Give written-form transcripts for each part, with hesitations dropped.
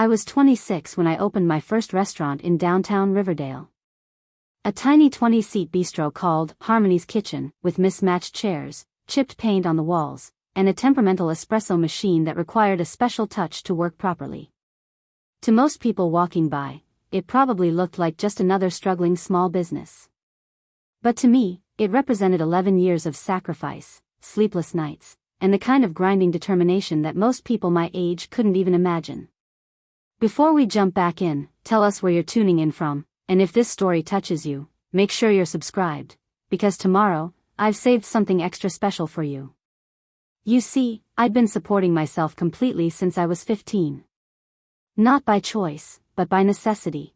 I was 26 when I opened my first restaurant in downtown Riverdale. A tiny 20-seat bistro called Harmony's Kitchen, with mismatched chairs, chipped paint on the walls, and a temperamental espresso machine that required a special touch to work properly. To most people walking by, it probably looked like just another struggling small business. But to me, it represented 11 years of sacrifice, sleepless nights, and the kind of grinding determination that most people my age couldn't even imagine. Before we jump back in, tell us where you're tuning in from, and if this story touches you, make sure you're subscribed, because tomorrow, I've saved something extra special for you. You see, I'd been supporting myself completely since I was 15. Not by choice, but by necessity.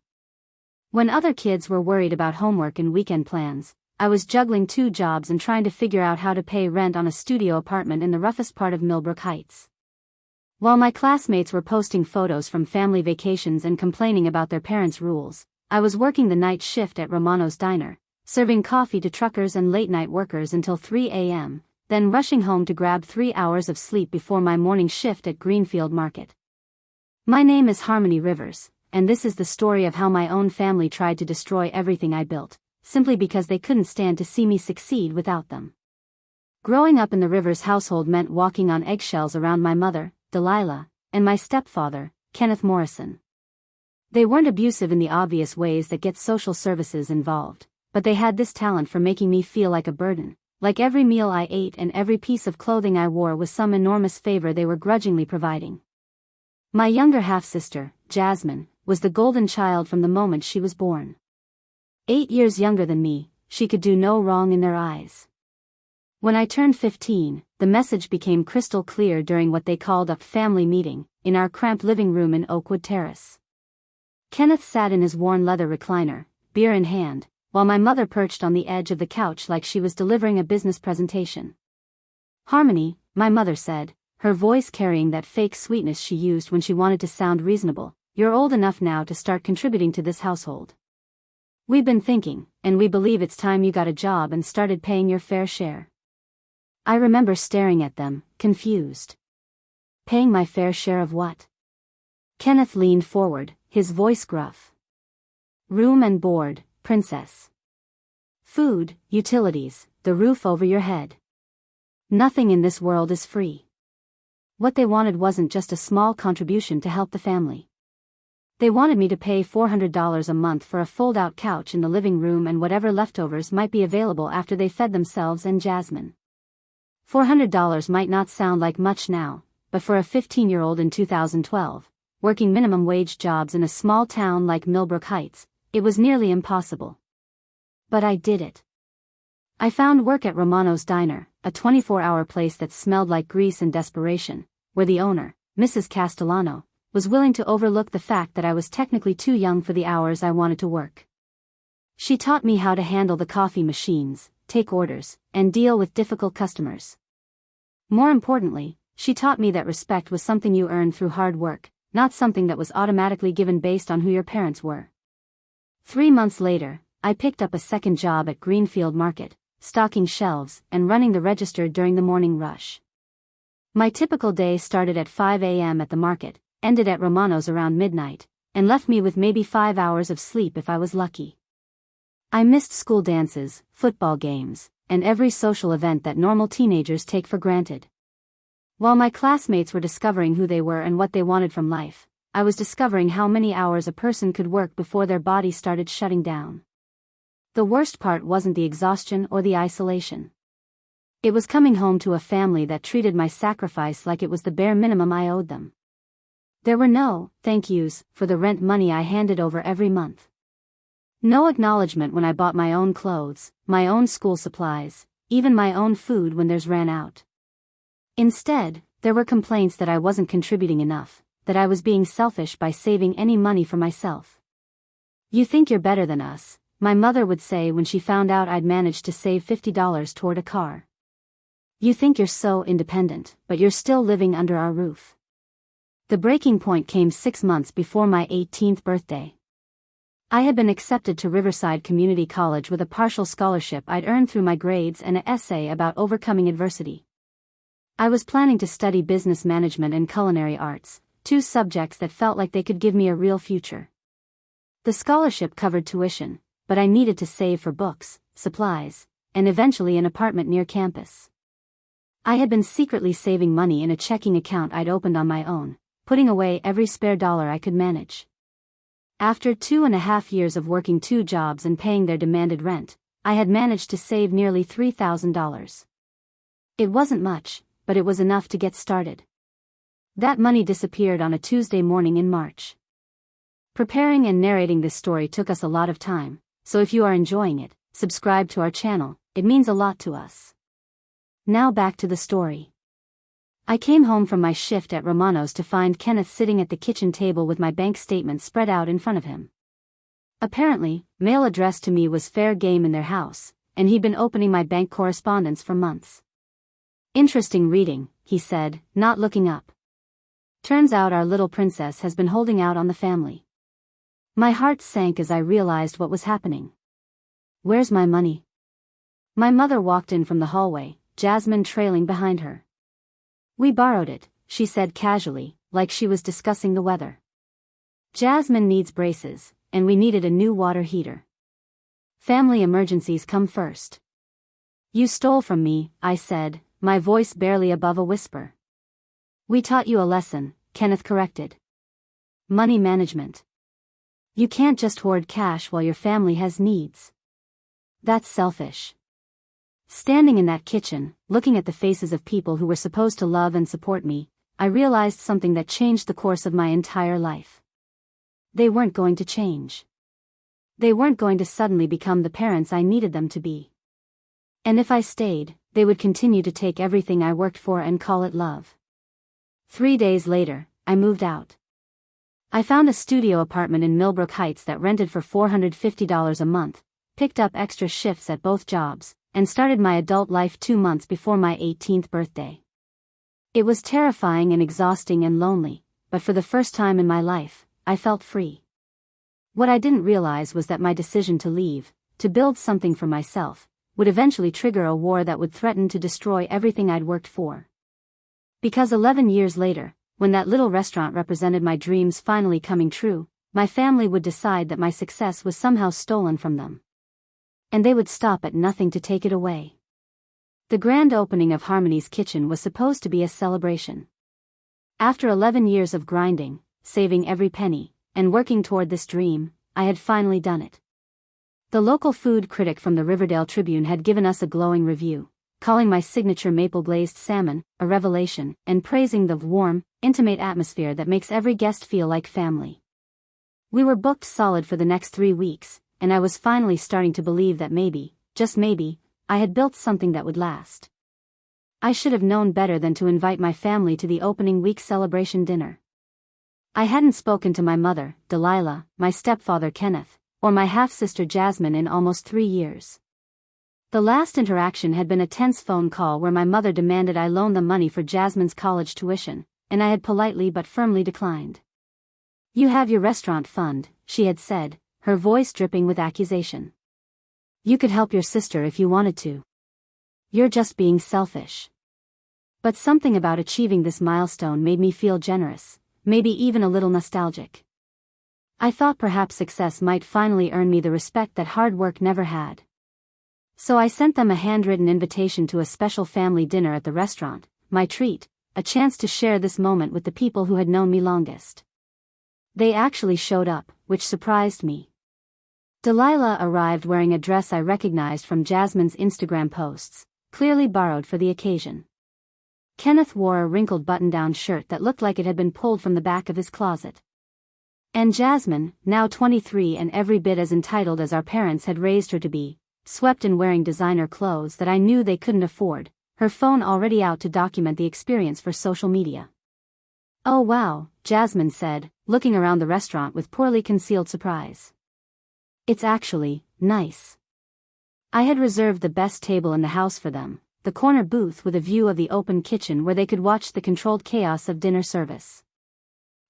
When other kids were worried about homework and weekend plans, I was juggling 2 jobs and trying to figure out how to pay rent on a studio apartment in the roughest part of Millbrook Heights. While my classmates were posting photos from family vacations and complaining about their parents' rules, I was working the night shift at Romano's diner, serving coffee to truckers and late-night workers until 3 a.m., then rushing home to grab 3 hours of sleep before my morning shift at Greenfield Market. My name is Harmony Rivers, and this is the story of how my own family tried to destroy everything I built, simply because they couldn't stand to see me succeed without them. Growing up in the Rivers household meant walking on eggshells around my mother, Delilah, and my stepfather, Kenneth Morrison. They weren't abusive in the obvious ways that get social services involved, but they had this talent for making me feel like a burden, like every meal I ate and every piece of clothing I wore was some enormous favor they were grudgingly providing. My younger half-sister, Jasmine, was the golden child from the moment she was born. 8 years younger than me, she could do no wrong in their eyes. When I turned 15, the message became crystal clear during what they called a family meeting, in our cramped living room in Oakwood Terrace. Kenneth sat in his worn leather recliner, beer in hand, while my mother perched on the edge of the couch like she was delivering a business presentation. "Harmony," my mother said, her voice carrying that fake sweetness she used when she wanted to sound reasonable, "you're old enough now to start contributing to this household. We've been thinking, and we believe it's time you got a job and started paying your fair share." I remember staring at them, confused. Paying my fair share of what? Kenneth leaned forward, his voice gruff. "Room and board, princess. Food, utilities, the roof over your head. Nothing in this world is free." What they wanted wasn't just a small contribution to help the family. They wanted me to pay $400 a month for a fold-out couch in the living room and whatever leftovers might be available after they fed themselves and Jasmine. $400 might not sound like much now, but for a 15-year-old in 2012, working minimum wage jobs in a small town like Millbrook Heights, it was nearly impossible. But I did it. I found work at Romano's Diner, a 24-hour place that smelled like grease and desperation, where the owner, Mrs. Castellano, was willing to overlook the fact that I was technically too young for the hours I wanted to work. She taught me how to handle the coffee machines, take orders, and deal with difficult customers. More importantly, she taught me that respect was something you earned through hard work, not something that was automatically given based on who your parents were. 3 months later, I picked up a second job at Greenfield Market, stocking shelves and running the register during the morning rush. My typical day started at 5 a.m. at the market, ended at Romano's around midnight, and left me with maybe 5 hours of sleep if I was lucky. I missed school dances, football games, and every social event that normal teenagers take for granted. While my classmates were discovering who they were and what they wanted from life, I was discovering how many hours a person could work before their body started shutting down. The worst part wasn't the exhaustion or the isolation. It was coming home to a family that treated my sacrifice like it was the bare minimum I owed them. There were no thank yous for the rent money I handed over every month. No acknowledgement when I bought my own clothes, my own school supplies, even my own food when theirs ran out. Instead, there were complaints that I wasn't contributing enough, that I was being selfish by saving any money for myself. "You think you're better than us," my mother would say when she found out I'd managed to save $50 toward a car. "You think you're so independent, but you're still living under our roof." The breaking point came 6 months before my 18th birthday. I had been accepted to Riverside Community College with a partial scholarship I'd earned through my grades and an essay about overcoming adversity. I was planning to study business management and culinary arts, two subjects that felt like they could give me a real future. The scholarship covered tuition, but I needed to save for books, supplies, and eventually an apartment near campus. I had been secretly saving money in a checking account I'd opened on my own, putting away every spare dollar I could manage. After 2.5 years of working 2 jobs and paying their demanded rent, I had managed to save nearly $3,000. It wasn't much, but it was enough to get started. That money disappeared on a Tuesday morning in March. Preparing and narrating this story took us a lot of time, so if you are enjoying it, subscribe to our channel, it means a lot to us. Now back to the story. I came home from my shift at Romano's to find Kenneth sitting at the kitchen table with my bank statement spread out in front of him. Apparently, mail addressed to me was fair game in their house, and he'd been opening my bank correspondence for months. Interesting reading, he said, not looking up. Turns out our little princess has been holding out on the family. My heart sank as I realized what was happening. Where's my money? My mother walked in from the hallway, Jasmine trailing behind her. We borrowed it, she said casually, like she was discussing the weather. Jasmine needs braces, and we needed a new water heater. Family emergencies come first. You stole from me, I said, my voice barely above a whisper. We taught you a lesson, Kenneth corrected. Money management. You can't just hoard cash while your family has needs. That's selfish. Standing in that kitchen, looking at the faces of people who were supposed to love and support me, I realized something that changed the course of my entire life. They weren't going to change. They weren't going to suddenly become the parents I needed them to be. And if I stayed, they would continue to take everything I worked for and call it love. 3 days later, I moved out. I found a studio apartment in Millbrook Heights that rented for $450 a month, picked up extra shifts at both jobs, and started my adult life 2 months before my 18th birthday. It was terrifying and exhausting and lonely, but for the first time in my life, I felt free. What I didn't realize was that my decision to leave, to build something for myself, would eventually trigger a war that would threaten to destroy everything I'd worked for. Because 11 years later, when that little restaurant represented my dreams finally coming true, my family would decide that my success was somehow stolen from them. And they would stop at nothing to take it away. The grand opening of Harmony's Kitchen was supposed to be a celebration. After 11 years of grinding, saving every penny, and working toward this dream, I had finally done it. The local food critic from the Riverdale Tribune had given us a glowing review, calling my signature maple-glazed salmon a revelation, and praising the warm, intimate atmosphere that makes every guest feel like family. We were booked solid for the next 3 weeks, and I was finally starting to believe that maybe, just maybe, I had built something that would last. I should have known better than to invite my family to the opening week celebration dinner. I hadn't spoken to my mother, Delilah, my stepfather Kenneth, or my half-sister Jasmine in almost 3 years. The last interaction had been a tense phone call where my mother demanded I loan them money for Jasmine's college tuition, and I had politely but firmly declined. You have your restaurant fund, she had said, her voice dripping with accusation. You could help your sister if you wanted to. You're just being selfish. But something about achieving this milestone made me feel generous, maybe even a little nostalgic. I thought perhaps success might finally earn me the respect that hard work never had. So I sent them a handwritten invitation to a special family dinner at the restaurant, my treat, a chance to share this moment with the people who had known me longest. They actually showed up, which surprised me. Delilah arrived wearing a dress I recognized from Jasmine's Instagram posts, clearly borrowed for the occasion. Kenneth wore a wrinkled button-down shirt that looked like it had been pulled from the back of his closet. And Jasmine, now 23 and every bit as entitled as our parents had raised her to be, swept in wearing designer clothes that I knew they couldn't afford, her phone already out to document the experience for social media. Oh wow, Jasmine said, looking around the restaurant with poorly concealed surprise. It's actually nice. I had reserved the best table in the house for them, the corner booth with a view of the open kitchen where they could watch the controlled chaos of dinner service.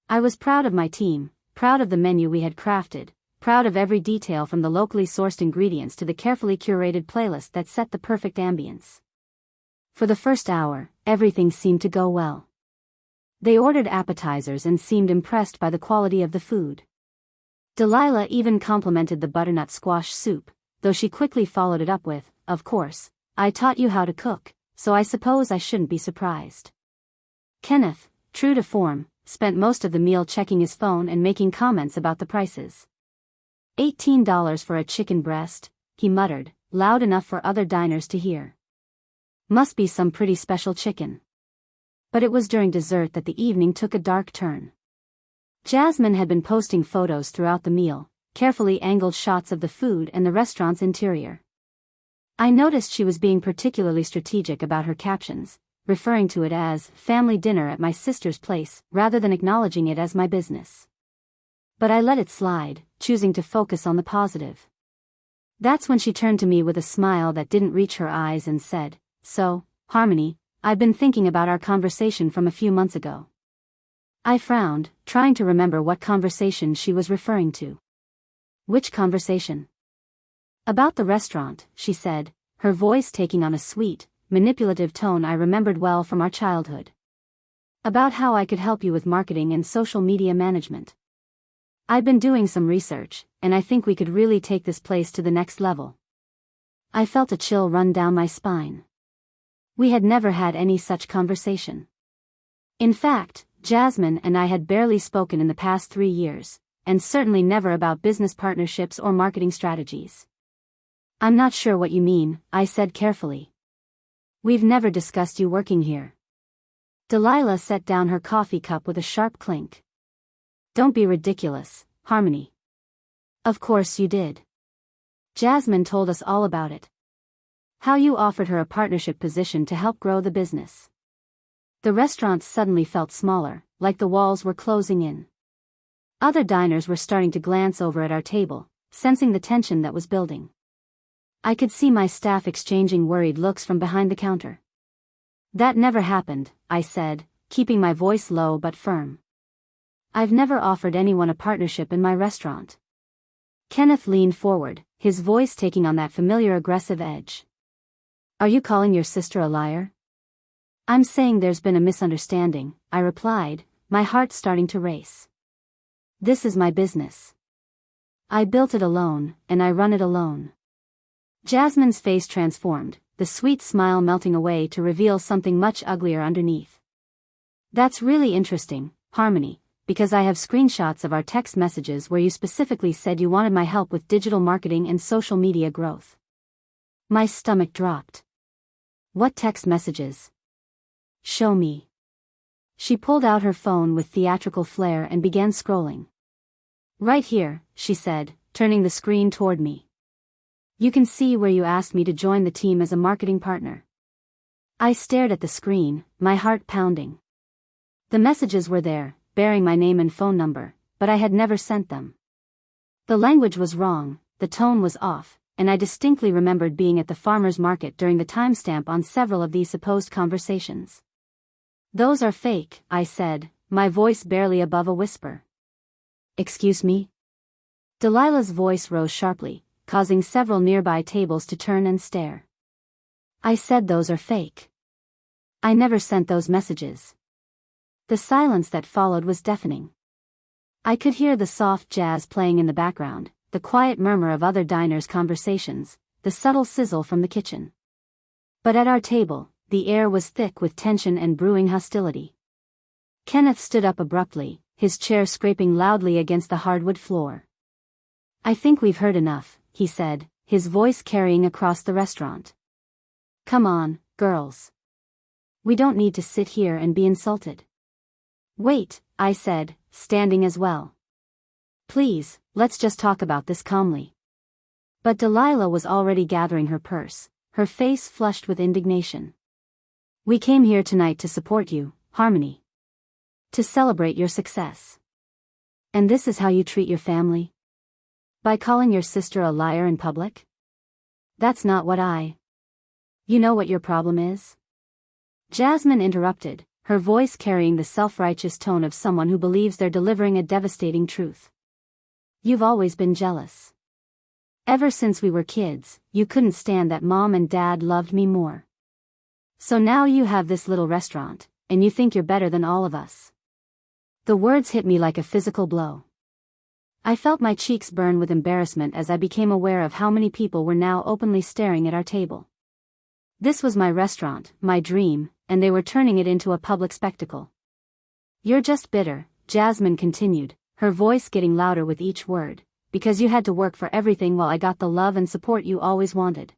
I was proud of my team, proud of the menu we had crafted, proud of every detail from the locally sourced ingredients to the carefully curated playlist that set the perfect ambience. For the first hour, everything seemed to go well. They ordered appetizers and seemed impressed by the quality of the food. Delilah even complimented the butternut squash soup, though she quickly followed it up with, "Of course, I taught you how to cook, so I suppose I shouldn't be surprised." Kenneth, true to form, spent most of the meal checking his phone and making comments about the prices. $18 for a chicken breast, he muttered, loud enough for other diners to hear. Must be some pretty special chicken. But it was during dessert that the evening took a dark turn. Jasmine had been posting photos throughout the meal, carefully angled shots of the food and the restaurant's interior. I noticed she was being particularly strategic about her captions, referring to it as family dinner at my sister's place rather than acknowledging it as my business. But I let it slide, choosing to focus on the positive. That's when she turned to me with a smile that didn't reach her eyes and said, "So, Harmony, I've been thinking about our conversation from a few months ago." I frowned, trying to remember what conversation she was referring to. "Which conversation?" "About the restaurant," she said, her voice taking on a sweet, manipulative tone I remembered well from our childhood. "About how I could help you with marketing and social media management. I've been doing some research, and I think we could really take this place to the next level." I felt a chill run down my spine. We had never had any such conversation. In fact, Jasmine and I had barely spoken in the past 3 years, and certainly never about business partnerships or marketing strategies. "I'm not sure what you mean," I said carefully. "We've never discussed you working here." Delilah set down her coffee cup with a sharp clink. "Don't be ridiculous, Harmony. Of course you did. Jasmine told us all about it. How you offered her a partnership position to help grow the business." The restaurant suddenly felt smaller, like the walls were closing in. Other diners were starting to glance over at our table, sensing the tension that was building. I could see my staff exchanging worried looks from behind the counter. "That never happened," I said, keeping my voice low but firm. "I've never offered anyone a partnership in my restaurant." Kenneth leaned forward, his voice taking on that familiar aggressive edge. "Are you calling your sister a liar?" "I'm saying there's been a misunderstanding," I replied, my heart starting to race. "This is my business. I built it alone, and I run it alone." Jasmine's face transformed, the sweet smile melting away to reveal something much uglier underneath. "That's really interesting, Harmony, because I have screenshots of our text messages where you specifically said you wanted my help with digital marketing and social media growth." My stomach dropped. "What text messages?" "Show me." She pulled out her phone with theatrical flair and began scrolling. "Right here," she said, turning the screen toward me. "You can see where you asked me to join the team as a marketing partner." I stared at the screen, my heart pounding. The messages were there, bearing my name and phone number, but I had never sent them. The language was wrong, the tone was off, and I distinctly remembered being at the farmer's market during the timestamp on several of these supposed conversations. "Those are fake," I said, my voice barely above a whisper. "Excuse me?" Delilah's voice rose sharply, causing several nearby tables to turn and stare. "I said those are fake. I never sent those messages." The silence that followed was deafening. I could hear the soft jazz playing in the background, the quiet murmur of other diners' conversations, the subtle sizzle from the kitchen. But at our table, the air was thick with tension and brewing hostility. Kenneth stood up abruptly, his chair scraping loudly against the hardwood floor. "I think we've heard enough," he said, his voice carrying across the restaurant. "Come on, girls. We don't need to sit here and be insulted." "Wait," I said, standing as well. "Please, let's just talk about this calmly." But Delilah was already gathering her purse, her face flushed with indignation. "We came here tonight to support you, Harmony. To celebrate your success. And this is how you treat your family? By calling your sister a liar in public? That's not what You know what your problem is?" Jasmine interrupted, her voice carrying the self-righteous tone of someone who believes they're delivering a devastating truth. "You've always been jealous. Ever since we were kids, you couldn't stand that Mom and Dad loved me more. So now you have this little restaurant, and you think you're better than all of us." The words hit me like a physical blow. I felt my cheeks burn with embarrassment as I became aware of how many people were now openly staring at our table. This was my restaurant, my dream, and they were turning it into a public spectacle. "You're just bitter," Jasmine continued, her voice getting louder with each word, "because you had to work for everything while I got the love and support you always wanted.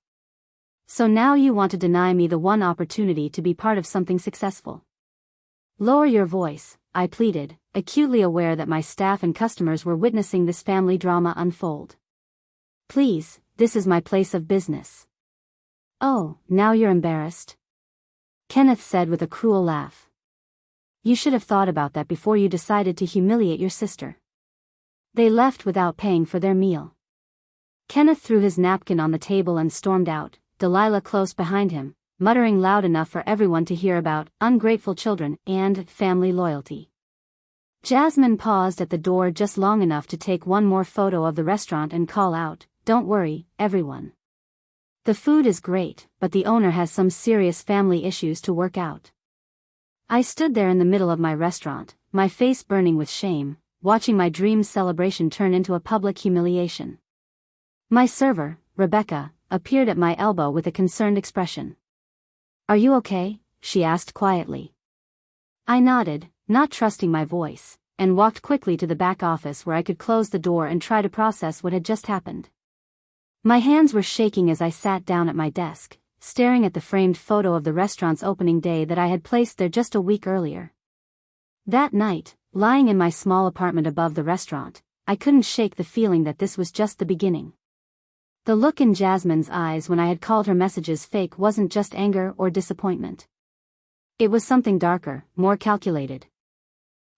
So now you want to deny me the one opportunity to be part of something successful." "Lower your voice," I pleaded, acutely aware that my staff and customers were witnessing this family drama unfold. "Please, this is my place of business." "Oh, now you're embarrassed?" Kenneth said with a cruel laugh. "You should have thought about that before you decided to humiliate your sister." They left without paying for their meal. Kenneth threw his napkin on the table and stormed out, Delilah close behind him, muttering loud enough for everyone to hear about ungrateful children and family loyalty. Jasmine paused at the door just long enough to take one more photo of the restaurant and call out, "Don't worry, everyone. The food is great, but the owner has some serious family issues to work out." I stood there in the middle of my restaurant, my face burning with shame, watching my dream celebration turn into a public humiliation. My server, Rebecca, appeared at my elbow with a concerned expression. "Are you okay?" she asked quietly. I nodded, not trusting my voice, and walked quickly to the back office where I could close the door and try to process what had just happened. My hands were shaking as I sat down at my desk, staring at the framed photo of the restaurant's opening day that I had placed there just a week earlier. That night, lying in my small apartment above the restaurant, I couldn't shake the feeling that this was just the beginning. The look in Jasmine's eyes when I had called her messages fake wasn't just anger or disappointment. It was something darker, more calculated.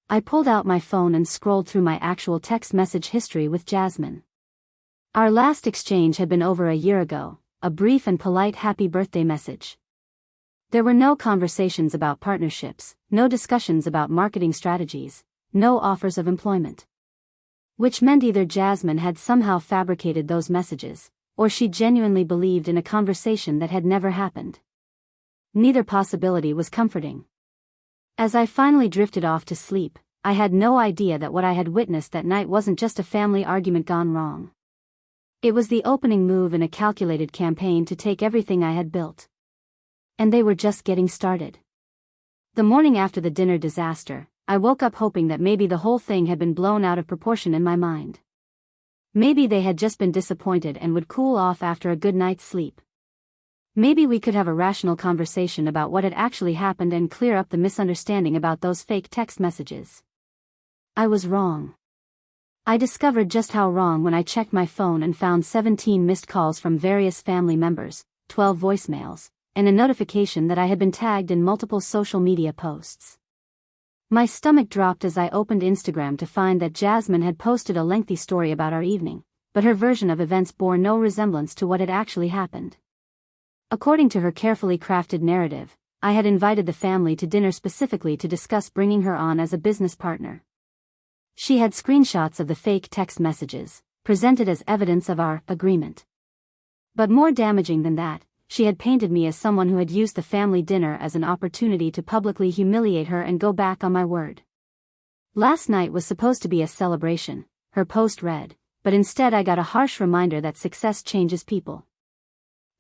I pulled out my phone and scrolled through my actual text message history with Jasmine. Our last exchange had been over a year ago, a brief and polite happy birthday message. There were no conversations about partnerships, no discussions about marketing strategies, no offers of employment. Which meant either Jasmine had somehow fabricated those messages, or she genuinely believed in a conversation that had never happened. Neither possibility was comforting. As I finally drifted off to sleep, I had no idea that what I had witnessed that night wasn't just a family argument gone wrong. It was the opening move in a calculated campaign to take everything I had built. And they were just getting started. The morning after the dinner disaster, I woke up hoping that maybe the whole thing had been blown out of proportion in my mind. Maybe they had just been disappointed and would cool off after a good night's sleep. Maybe we could have a rational conversation about what had actually happened and clear up the misunderstanding about those fake text messages. I was wrong. I discovered just how wrong when I checked my phone and found 17 missed calls from various family members, 12 voicemails, and a notification that I had been tagged in multiple social media posts. My stomach dropped as I opened Instagram to find that Jasmine had posted a lengthy story about our evening, but her version of events bore no resemblance to what had actually happened. According to her carefully crafted narrative, I had invited the family to dinner specifically to discuss bringing her on as a business partner. She had screenshots of the fake text messages, presented as evidence of our agreement. But more damaging than that, she had painted me as someone who had used the family dinner as an opportunity to publicly humiliate her and go back on my word. "Last night was supposed to be a celebration," her post read, but instead I got a harsh reminder that success changes people.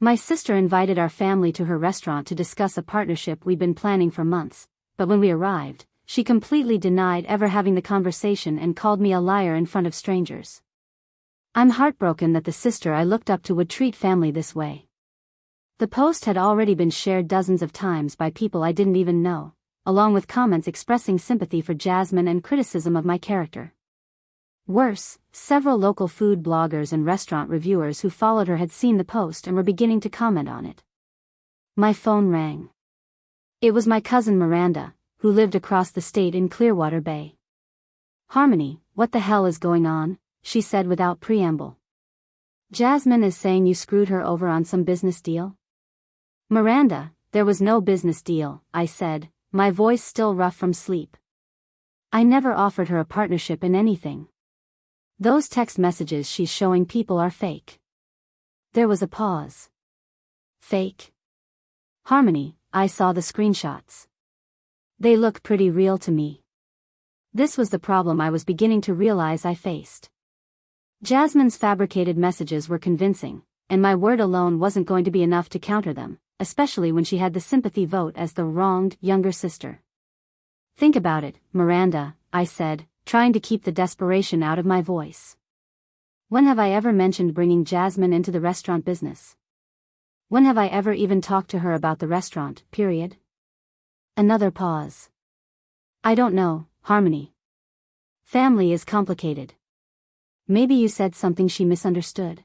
My sister invited our family to her restaurant to discuss a partnership we'd been planning for months, but when we arrived, she completely denied ever having the conversation and called me a liar in front of strangers. I'm heartbroken that the sister I looked up to would treat family this way. The post had already been shared dozens of times by people I didn't even know, along with comments expressing sympathy for Jasmine and criticism of my character. Worse, several local food bloggers and restaurant reviewers who followed her had seen the post and were beginning to comment on it. My phone rang. It was my cousin Miranda, who lived across the state in Clearwater Bay. "Harmony, what the hell is going on?" she said without preamble. "Jasmine is saying you screwed her over on some business deal?" "Miranda, there was no business deal," I said, my voice still rough from sleep. "I never offered her a partnership in anything. Those text messages she's showing people are fake." There was a pause. "Fake?" "Harmony, I saw the screenshots. They look pretty real to me." This was the problem I was beginning to realize I faced. Jasmine's fabricated messages were convincing, and my word alone wasn't going to be enough to counter them, especially when she had the sympathy vote as the wronged younger sister. Think about it, Miranda, I said, trying to keep the desperation out of my voice. When have I ever mentioned bringing Jasmine into the restaurant business? When have I ever even talked to her about the restaurant, period? Another pause. I don't know, Harmony. Family is complicated. Maybe you said something she misunderstood.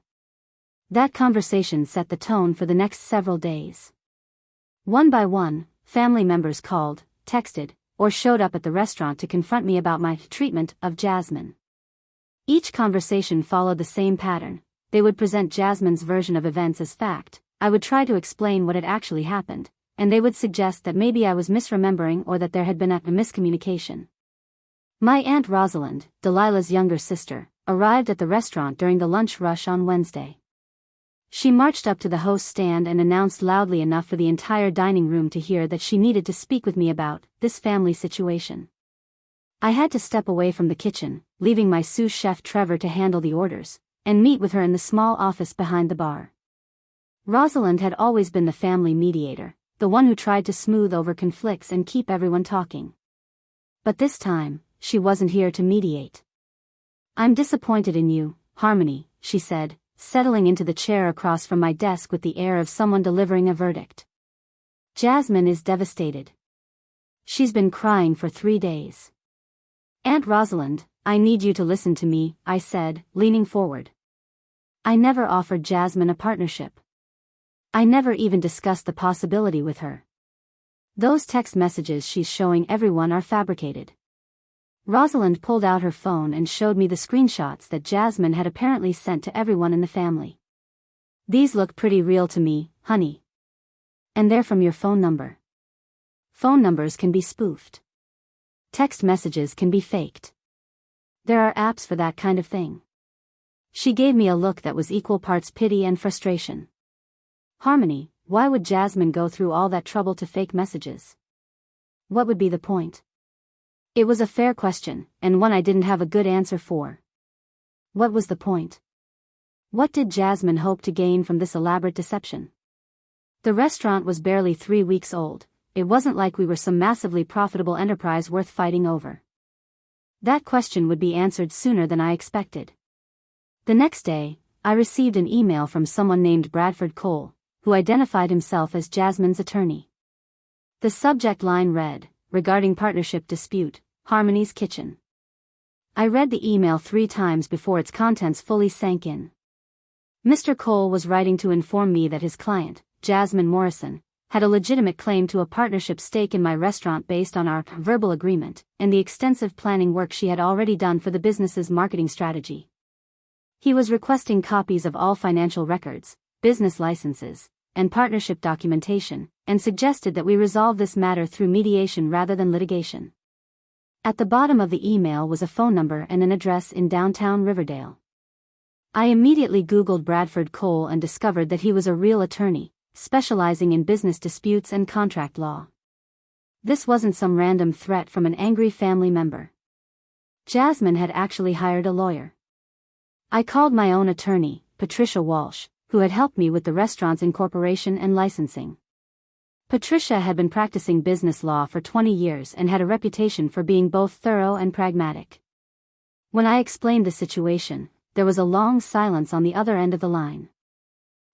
That conversation set the tone for the next several days. One by one, family members called, texted, or showed up at the restaurant to confront me about my treatment of Jasmine. Each conversation followed the same pattern. They would present Jasmine's version of events as fact, I would try to explain what had actually happened, and they would suggest that maybe I was misremembering or that there had been a miscommunication. My Aunt Rosalind, Delilah's younger sister, arrived at the restaurant during the lunch rush on Wednesday. She marched up to the host's stand and announced loudly enough for the entire dining room to hear that she needed to speak with me about this family situation. I had to step away from the kitchen, leaving my sous chef Trevor to handle the orders, and meet with her in the small office behind the bar. Rosalind had always been the family mediator, the one who tried to smooth over conflicts and keep everyone talking. But this time, she wasn't here to mediate. I'm disappointed in you, Harmony, she said, settling into the chair across from my desk with the air of someone delivering a verdict. Jasmine is devastated. She's been crying for 3 days. Aunt Rosalind, I need you to listen to me, I said, leaning forward. I never offered Jasmine a partnership. I never even discussed the possibility with her. Those text messages she's showing everyone are fabricated. Rosalind pulled out her phone and showed me the screenshots that Jasmine had apparently sent to everyone in the family. These look pretty real to me, honey. And they're from your phone number. Phone numbers can be spoofed. Text messages can be faked. There are apps for that kind of thing. She gave me a look that was equal parts pity and frustration. Harmony, why would Jasmine go through all that trouble to fake messages? What would be the point? It was a fair question, and one I didn't have a good answer for. What was the point? What did Jasmine hope to gain from this elaborate deception? The restaurant was barely 3 weeks old. It wasn't like we were some massively profitable enterprise worth fighting over. That question would be answered sooner than I expected. The next day, I received an email from someone named Bradford Cole, who identified himself as Jasmine's attorney. The subject line read, regarding partnership dispute, Harmony's Kitchen. I read the email 3 times before its contents fully sank in. Mr. Cole was writing to inform me that his client, Jasmine Morrison, had a legitimate claim to a partnership stake in my restaurant based on our verbal agreement and the extensive planning work she had already done for the business's marketing strategy. He was requesting copies of all financial records, business licenses, and partnership documentation, and suggested that we resolve this matter through mediation rather than litigation. At the bottom of the email was a phone number and an address in downtown Riverdale. I immediately Googled Bradford Cole and discovered that he was a real attorney, specializing in business disputes and contract law. This wasn't some random threat from an angry family member. Jasmine had actually hired a lawyer. I called my own attorney, Patricia Walsh, who had helped me with the restaurant's incorporation and licensing. Patricia had been practicing business law for 20 years and had a reputation for being both thorough and pragmatic. When I explained the situation, there was a long silence on the other end of the line.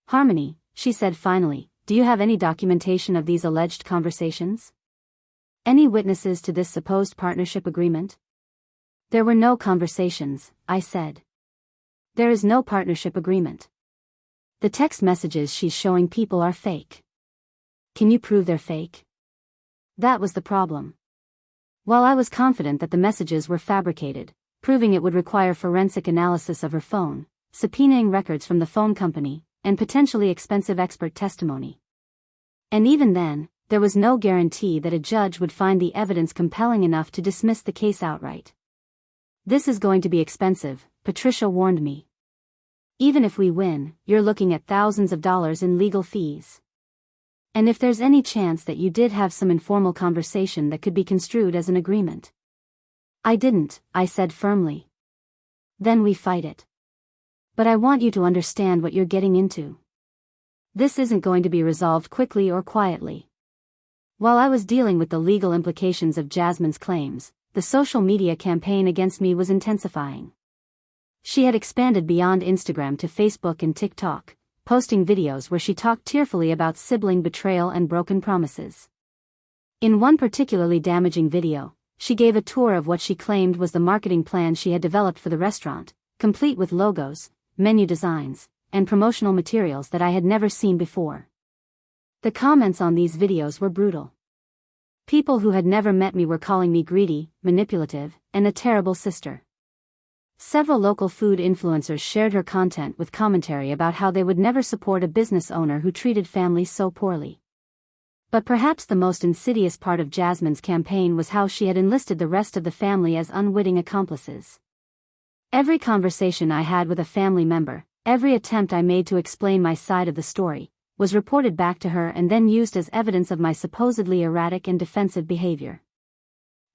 Harmony, she said finally, do you have any documentation of these alleged conversations? Any witnesses to this supposed partnership agreement? There were no conversations, I said. There is no partnership agreement. The text messages she's showing people are fake. Can you prove they're fake? That was the problem. While I was confident that the messages were fabricated, proving it would require forensic analysis of her phone, subpoenaing records from the phone company, and potentially expensive expert testimony. And even then, there was no guarantee that a judge would find the evidence compelling enough to dismiss the case outright. This is going to be expensive, Patricia warned me. Even if we win, you're looking at thousands of dollars in legal fees. And if there's any chance that you did have some informal conversation that could be construed as an agreement. I didn't, I said firmly. Then we fight it. But I want you to understand what you're getting into. This isn't going to be resolved quickly or quietly. While I was dealing with the legal implications of Jasmine's claims, the social media campaign against me was intensifying. She had expanded beyond Instagram to Facebook and TikTok, posting videos where she talked tearfully about sibling betrayal and broken promises. In one particularly damaging video, she gave a tour of what she claimed was the marketing plan she had developed for the restaurant, complete with logos, menu designs, and promotional materials that I had never seen before. The comments on these videos were brutal. People who had never met me were calling me greedy, manipulative, and a terrible sister. Several local food influencers shared her content with commentary about how they would never support a business owner who treated families so poorly. But perhaps the most insidious part of Jasmine's campaign was how she had enlisted the rest of the family as unwitting accomplices. Every conversation I had with a family member, every attempt I made to explain my side of the story, was reported back to her and then used as evidence of my supposedly erratic and defensive behavior.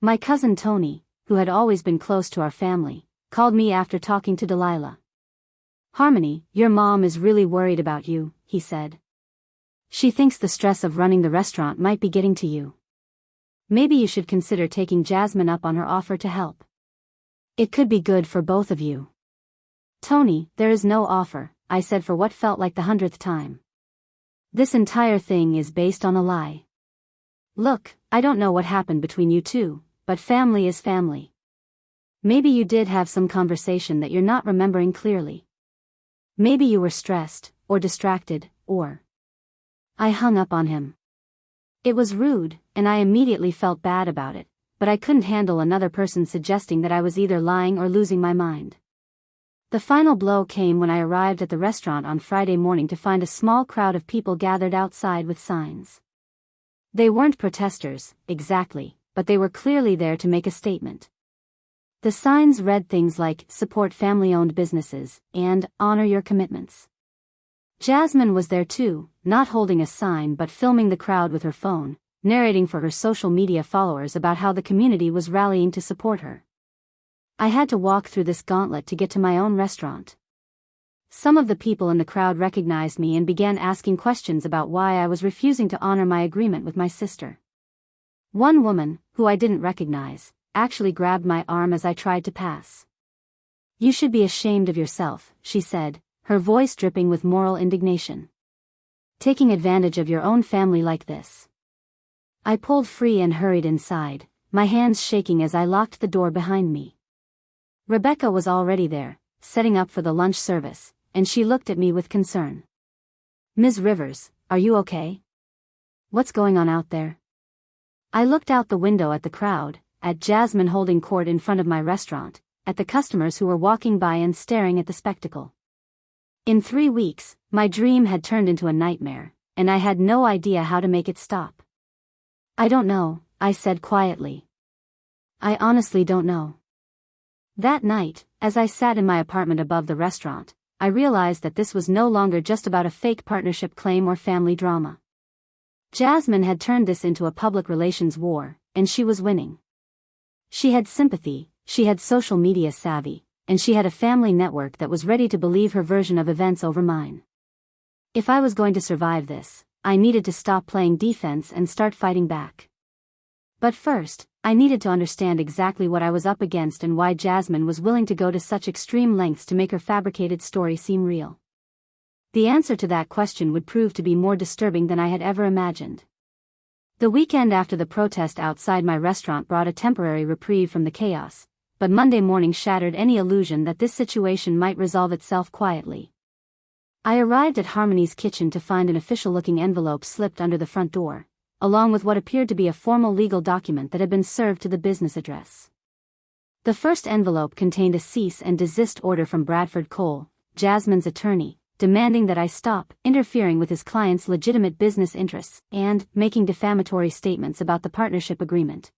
My cousin Tony, who had always been close to our family, called me after talking to Delilah. "Harmony, your mom is really worried about you," he said. "She thinks the stress of running the restaurant might be getting to you. Maybe you should consider taking Jasmine up on her offer to help. It could be good for both of you." "Tony, there is no offer," I said for what felt like the 100th time. "This entire thing is based on a lie. Look, I don't know what happened between you two, but family is family. Maybe you did have some conversation that you're not remembering clearly. Maybe you were stressed, or distracted, or..." I hung up on him. It was rude, and I immediately felt bad about it, but I couldn't handle another person suggesting that I was either lying or losing my mind. The final blow came when I arrived at the restaurant on Friday morning to find a small crowd of people gathered outside with signs. They weren't protesters, exactly, but they were clearly there to make a statement. The signs read things like, "Support family-owned businesses," and "Honor your commitments." Jasmine was there too, not holding a sign but filming the crowd with her phone, narrating for her social media followers about how the community was rallying to support her. I had to walk through this gauntlet to get to my own restaurant. Some of the people in the crowd recognized me and began asking questions about why I was refusing to honor my agreement with my sister. One woman, who I didn't recognize, actually grabbed my arm as I tried to pass. "You should be ashamed of yourself," she said, her voice dripping with moral indignation. "Taking advantage of your own family like this." I pulled free and hurried inside, my hands shaking as I locked the door behind me. Rebecca was already there, setting up for the lunch service, and she looked at me with concern. "Ms. Rivers, are you okay? What's going on out there?" I looked out the window at the crowd, at Jasmine holding court in front of my restaurant, at the customers who were walking by and staring at the spectacle. In 3 weeks, my dream had turned into a nightmare, and I had no idea how to make it stop. "I don't know," I said quietly. "I honestly don't know." That night, as I sat in my apartment above the restaurant, I realized that this was no longer just about a fake partnership claim or family drama. Jasmine had turned this into a public relations war, and she was winning. She had sympathy, she had social media savvy, and she had a family network that was ready to believe her version of events over mine. If I was going to survive this, I needed to stop playing defense and start fighting back. But first, I needed to understand exactly what I was up against and why Jasmine was willing to go to such extreme lengths to make her fabricated story seem real. The answer to that question would prove to be more disturbing than I had ever imagined. The weekend after the protest outside my restaurant brought a temporary reprieve from the chaos, but Monday morning shattered any illusion that this situation might resolve itself quietly. I arrived at Harmony's kitchen to find an official-looking envelope slipped under the front door, along with what appeared to be a formal legal document that had been served to the business address. The first envelope contained a cease and desist order from Bradford Cole, Jasmine's attorney, demanding that I stop interfering with his client's legitimate business interests and making defamatory statements about the partnership agreement.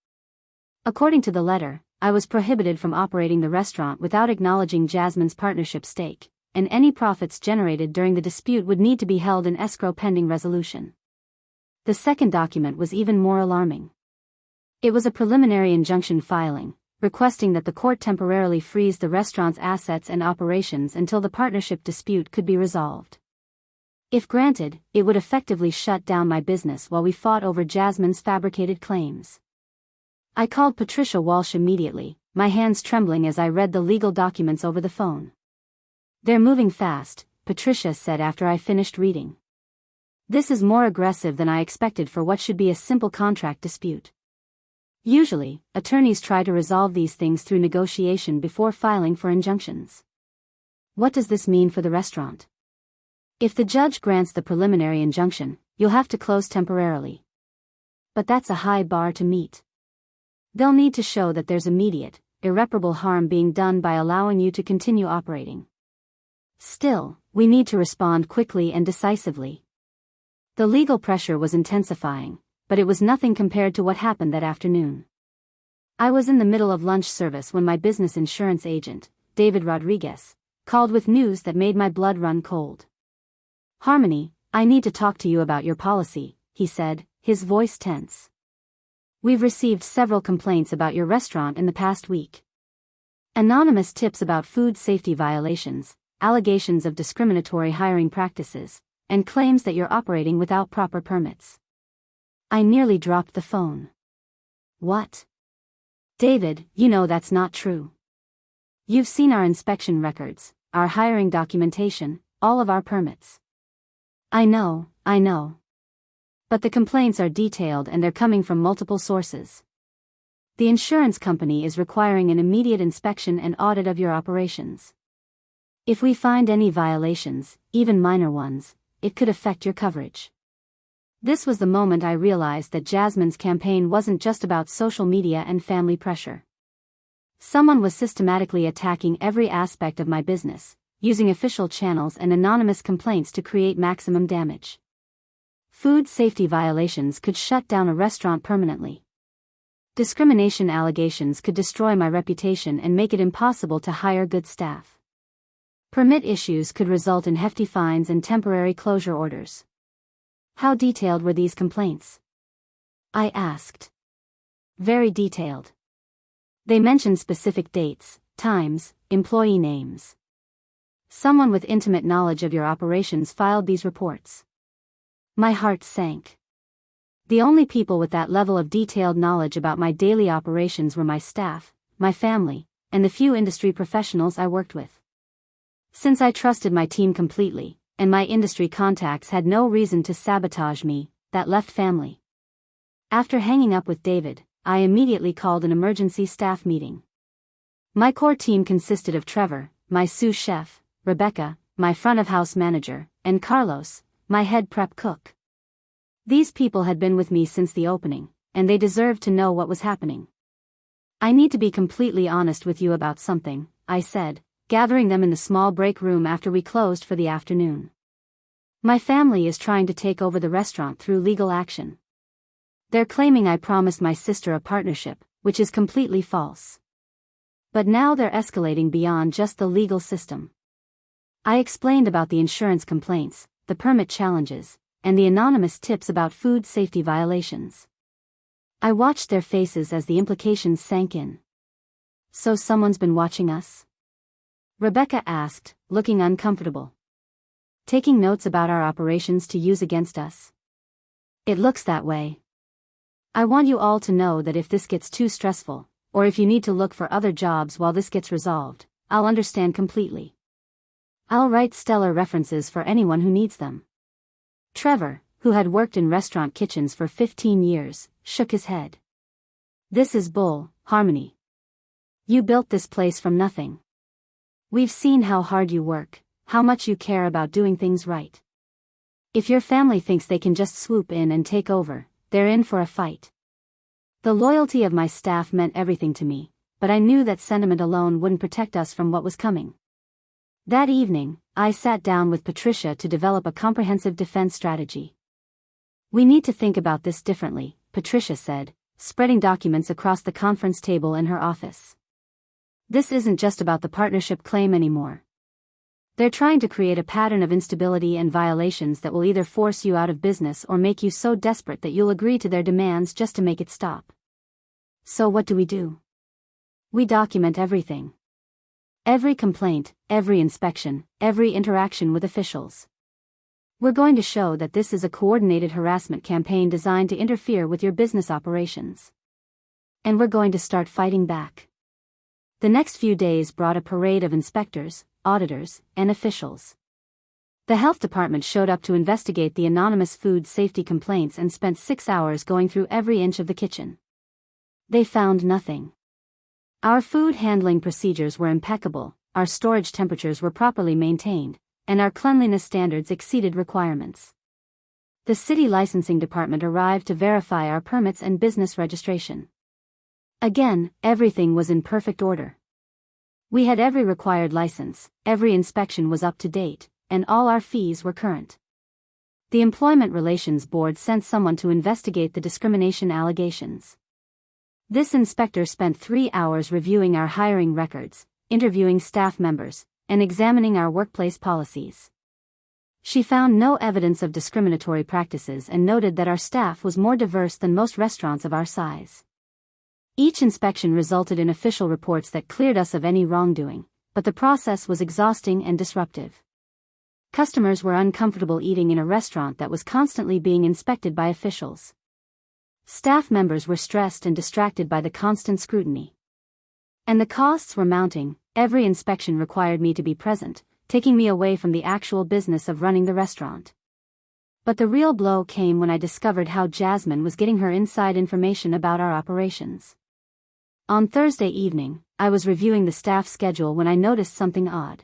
According to the letter, I was prohibited from operating the restaurant without acknowledging Jasmine's partnership stake, and any profits generated during the dispute would need to be held in escrow pending resolution. The second document was even more alarming. It was a preliminary injunction filing, requesting that the court temporarily freeze the restaurant's assets and operations until the partnership dispute could be resolved. If granted, it would effectively shut down my business while we fought over Jasmine's fabricated claims. I called Patricia Walsh immediately, my hands trembling as I read the legal documents over the phone. "They're moving fast," Patricia said after I finished reading. "This is more aggressive than I expected for what should be a simple contract dispute. Usually, attorneys try to resolve these things through negotiation before filing for injunctions. What does this mean for the restaurant? If the judge grants the preliminary injunction, you'll have to close temporarily. But that's a high bar to meet. They'll need to show that there's immediate, irreparable harm being done by allowing you to continue operating. Still, we need to respond quickly and decisively." The legal pressure was intensifying, but it was nothing compared to what happened that afternoon. I was in the middle of lunch service when my business insurance agent, David Rodriguez, called with news that made my blood run cold. "Harmony, I need to talk to you about your policy," he said, his voice tense. "We've received several complaints about your restaurant in the past week. Anonymous tips about food safety violations, allegations of discriminatory hiring practices, and claims that you're operating without proper permits." I nearly dropped the phone. "What? David, you know that's not true. You've seen our inspection records, our hiring documentation, all of our permits." I know. But the complaints are detailed and they're coming from multiple sources. The insurance company is requiring an immediate inspection and audit of your operations. If we find any violations, even minor ones, it could affect your coverage. This was the moment I realized that Jasmine's campaign wasn't just about social media and family pressure. Someone was systematically attacking every aspect of my business, using official channels and anonymous complaints to create maximum damage. Food safety violations could shut down a restaurant permanently. Discrimination allegations could destroy my reputation and make it impossible to hire good staff. Permit issues could result in hefty fines and temporary closure orders. How detailed were these complaints? I asked. Very detailed. They mentioned specific dates, times, employee names. Someone with intimate knowledge of your operations filed these reports. My heart sank. The only people with that level of detailed knowledge about my daily operations were my staff, my family, and the few industry professionals I worked with. Since I trusted my team completely, and my industry contacts had no reason to sabotage me, that left family. After hanging up with David, I immediately called an emergency staff meeting. My core team consisted of Trevor, my sous chef, Rebecca, my front-of-house manager, and Carlos, my head prep cook. These people had been with me since the opening, and they deserved to know what was happening. "I need to be completely honest with you about something," I said, gathering them in the small break room after we closed for the afternoon. "My family is trying to take over the restaurant through legal action. They're claiming I promised my sister a partnership, which is completely false. But now they're escalating beyond just the legal system." I explained about the insurance complaints, the permit challenges, and the anonymous tips about food safety violations. I watched their faces as the implications sank in. "So someone's been watching us?" Rebecca asked, looking uncomfortable. "Taking notes about our operations to use against us?" "It looks that way. I want you all to know that if this gets too stressful, or if you need to look for other jobs while this gets resolved, I'll understand completely. I'll write stellar references for anyone who needs them." Trevor, who had worked in restaurant kitchens for 15 years, shook his head. "This is bull, Harmony. You built this place from nothing. We've seen how hard you work, how much you care about doing things right. If your family thinks they can just swoop in and take over, they're in for a fight." The loyalty of my staff meant everything to me, but I knew that sentiment alone wouldn't protect us from what was coming. That evening, I sat down with Patricia to develop a comprehensive defense strategy. "We need to think about this differently," Patricia said, spreading documents across the conference table in her office. "This isn't just about the partnership claim anymore. They're trying to create a pattern of instability and violations that will either force you out of business or make you so desperate that you'll agree to their demands just to make it stop. So what do we do?" We document everything. Every complaint, every inspection, every interaction with officials. We're going to show that this is a coordinated harassment campaign designed to interfere with your business operations. And we're going to start fighting back. The next few days brought a parade of inspectors, auditors, and officials. The health department showed up to investigate the anonymous food safety complaints and spent 6 hours going through every inch of the kitchen. They found nothing. Our food handling procedures were impeccable, our storage temperatures were properly maintained, and our cleanliness standards exceeded requirements. The city licensing department arrived to verify our permits and business registration. Again, everything was in perfect order. We had every required license, every inspection was up to date, and all our fees were current. The Employment Relations Board sent someone to investigate the discrimination allegations. This inspector spent 3 hours reviewing our hiring records, interviewing staff members, and examining our workplace policies. She found no evidence of discriminatory practices and noted that our staff was more diverse than most restaurants of our size. Each inspection resulted in official reports that cleared us of any wrongdoing, but the process was exhausting and disruptive. Customers were uncomfortable eating in a restaurant that was constantly being inspected by officials. Staff members were stressed and distracted by the constant scrutiny. And the costs were mounting. Every inspection required me to be present, taking me away from the actual business of running the restaurant. But the real blow came when I discovered how Jasmine was getting her inside information about our operations. On Thursday evening, I was reviewing the staff schedule when I noticed something odd.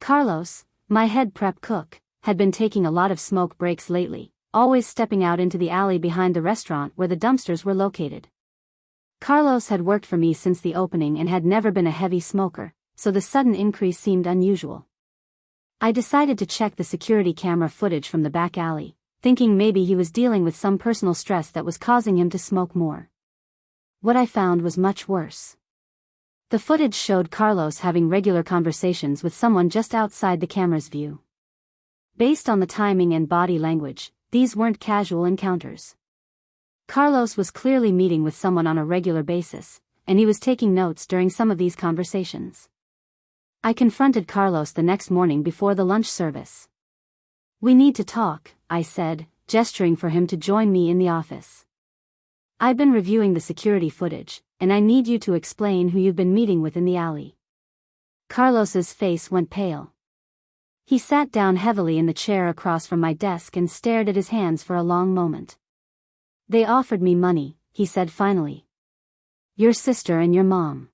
Carlos, my head prep cook, had been taking a lot of smoke breaks lately, always stepping out into the alley behind the restaurant where the dumpsters were located. Carlos had worked for me since the opening and had never been a heavy smoker, so the sudden increase seemed unusual. I decided to check the security camera footage from the back alley, thinking maybe he was dealing with some personal stress that was causing him to smoke more. What I found was much worse. The footage showed Carlos having regular conversations with someone just outside the camera's view. Based on the timing and body language, these weren't casual encounters. Carlos was clearly meeting with someone on a regular basis, and he was taking notes during some of these conversations. I confronted Carlos the next morning before the lunch service. "We need to talk," I said, gesturing for him to join me in the office. "I've been reviewing the security footage, and I need you to explain who you've been meeting with in the alley." Carlos's face went pale. He sat down heavily in the chair across from my desk and stared at his hands for a long moment. "They offered me money," he said finally. "Your sister and your mom.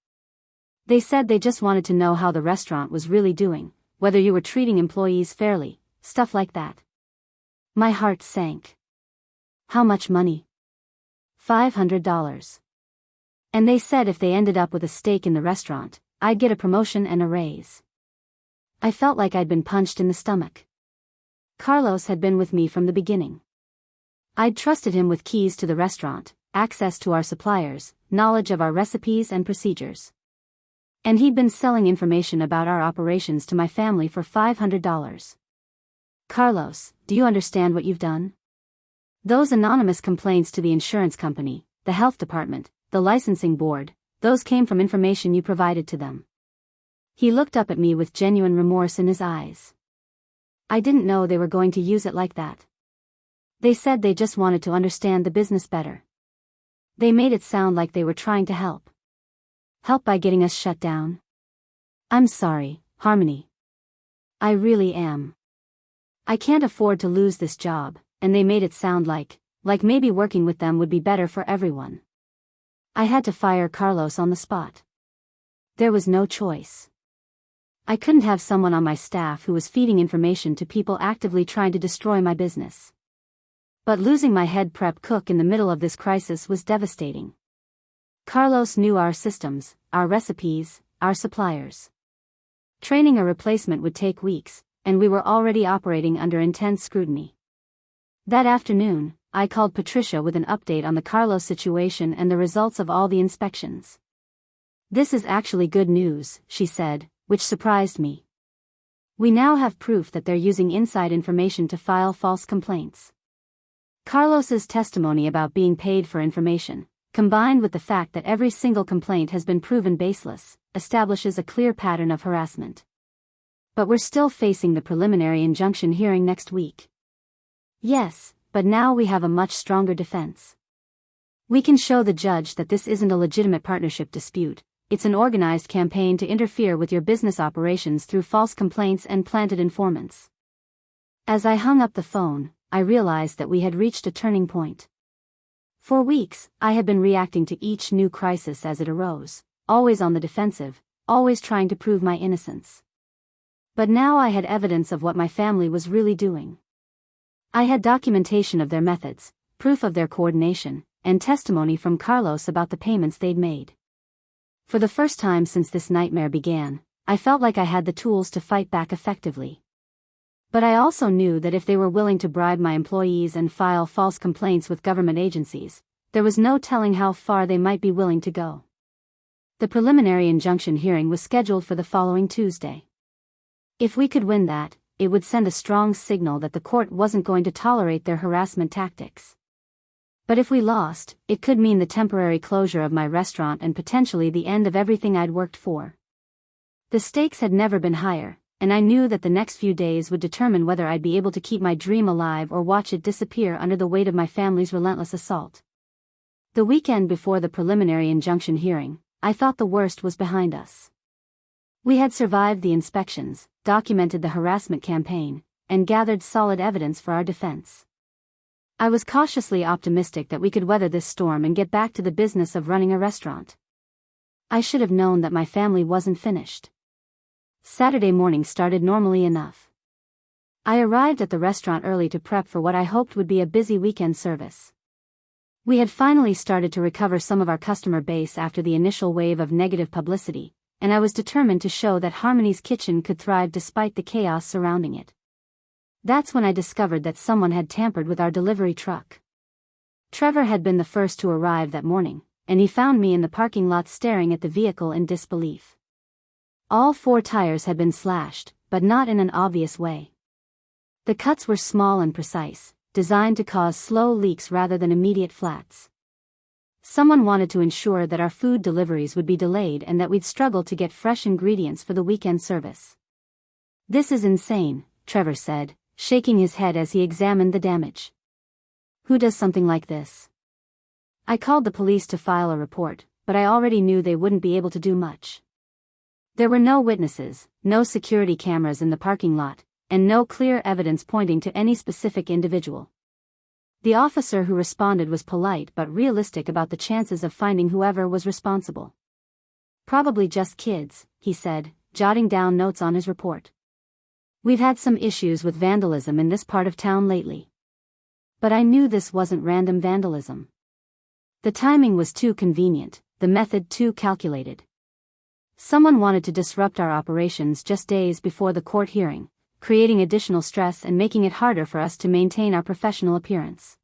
They said they just wanted to know how the restaurant was really doing, whether you were treating employees fairly, stuff like that." My heart sank. "How much money?" $500. "And they said if they ended up with a stake in the restaurant, I'd get a promotion and a raise." I felt like I'd been punched in the stomach. Carlos had been with me from the beginning. I'd trusted him with keys to the restaurant, access to our suppliers, knowledge of our recipes and procedures. And he'd been selling information about our operations to my family for $500. "Carlos, do you understand what you've done? Those anonymous complaints to the insurance company, the health department, the licensing board, those came from information you provided to them." He looked up at me with genuine remorse in his eyes. "I didn't know they were going to use it like that. They said they just wanted to understand the business better. They made it sound like they were trying to help. Help by getting us shut down. I'm sorry, Harmony. I really am. I can't afford to lose this job, and they made it sound like maybe working with them would be better for everyone." I had to fire Carlos on the spot. There was no choice. I couldn't have someone on my staff who was feeding information to people actively trying to destroy my business. But losing my head prep cook in the middle of this crisis was devastating. Carlos knew our systems, our recipes, our suppliers. Training a replacement would take weeks, and we were already operating under intense scrutiny. That afternoon, I called Patricia with an update on the Carlos situation and the results of all the inspections. "This is actually good news," she said, which surprised me. "We now have proof that they're using inside information to file false complaints." Carlos's testimony about being paid for information, combined with the fact that every single complaint has been proven baseless, establishes a clear pattern of harassment. But we're still facing the preliminary injunction hearing next week. Yes, but now we have a much stronger defense. We can show the judge that this isn't a legitimate partnership dispute, it's an organized campaign to interfere with your business operations through false complaints and planted informants. As I hung up the phone, I realized that we had reached a turning point. For weeks, I had been reacting to each new crisis as it arose, always on the defensive, always trying to prove my innocence. But now I had evidence of what my family was really doing. I had documentation of their methods, proof of their coordination, and testimony from Carlos about the payments they'd made. For the first time since this nightmare began, I felt like I had the tools to fight back effectively. But I also knew that if they were willing to bribe my employees and file false complaints with government agencies, there was no telling how far they might be willing to go. The preliminary injunction hearing was scheduled for the following Tuesday. If we could win that, it would send a strong signal that the court wasn't going to tolerate their harassment tactics. But if we lost, it could mean the temporary closure of my restaurant and potentially the end of everything I'd worked for. The stakes had never been higher, and I knew that the next few days would determine whether I'd be able to keep my dream alive or watch it disappear under the weight of my family's relentless assault. The weekend before the preliminary injunction hearing, I thought the worst was behind us. We had survived the inspections, documented the harassment campaign, and gathered solid evidence for our defense. I was cautiously optimistic that we could weather this storm and get back to the business of running a restaurant. I should have known that my family wasn't finished. Saturday morning started normally enough. I arrived at the restaurant early to prep for what I hoped would be a busy weekend service. We had finally started to recover some of our customer base after the initial wave of negative publicity, and I was determined to show that Harmony's Kitchen could thrive despite the chaos surrounding it. That's when I discovered that someone had tampered with our delivery truck. Trevor had been the first to arrive that morning, and he found me in the parking lot staring at the vehicle in disbelief. All 4 tires had been slashed, but not in an obvious way. The cuts were small and precise, designed to cause slow leaks rather than immediate flats. Someone wanted to ensure that our food deliveries would be delayed and that we'd struggle to get fresh ingredients for the weekend service. "This is insane," Trevor said, shaking his head as he examined the damage. "Who does something like this?" I called the police to file a report, but I already knew they wouldn't be able to do much. There were no witnesses, no security cameras in the parking lot, and no clear evidence pointing to any specific individual. The officer who responded was polite but realistic about the chances of finding whoever was responsible. "Probably just kids," he said, jotting down notes on his report. "We've had some issues with vandalism in this part of town lately." But I knew this wasn't random vandalism. The timing was too convenient, the method too calculated. Someone wanted to disrupt our operations just days before the court hearing, creating additional stress and making it harder for us to maintain our professional appearance.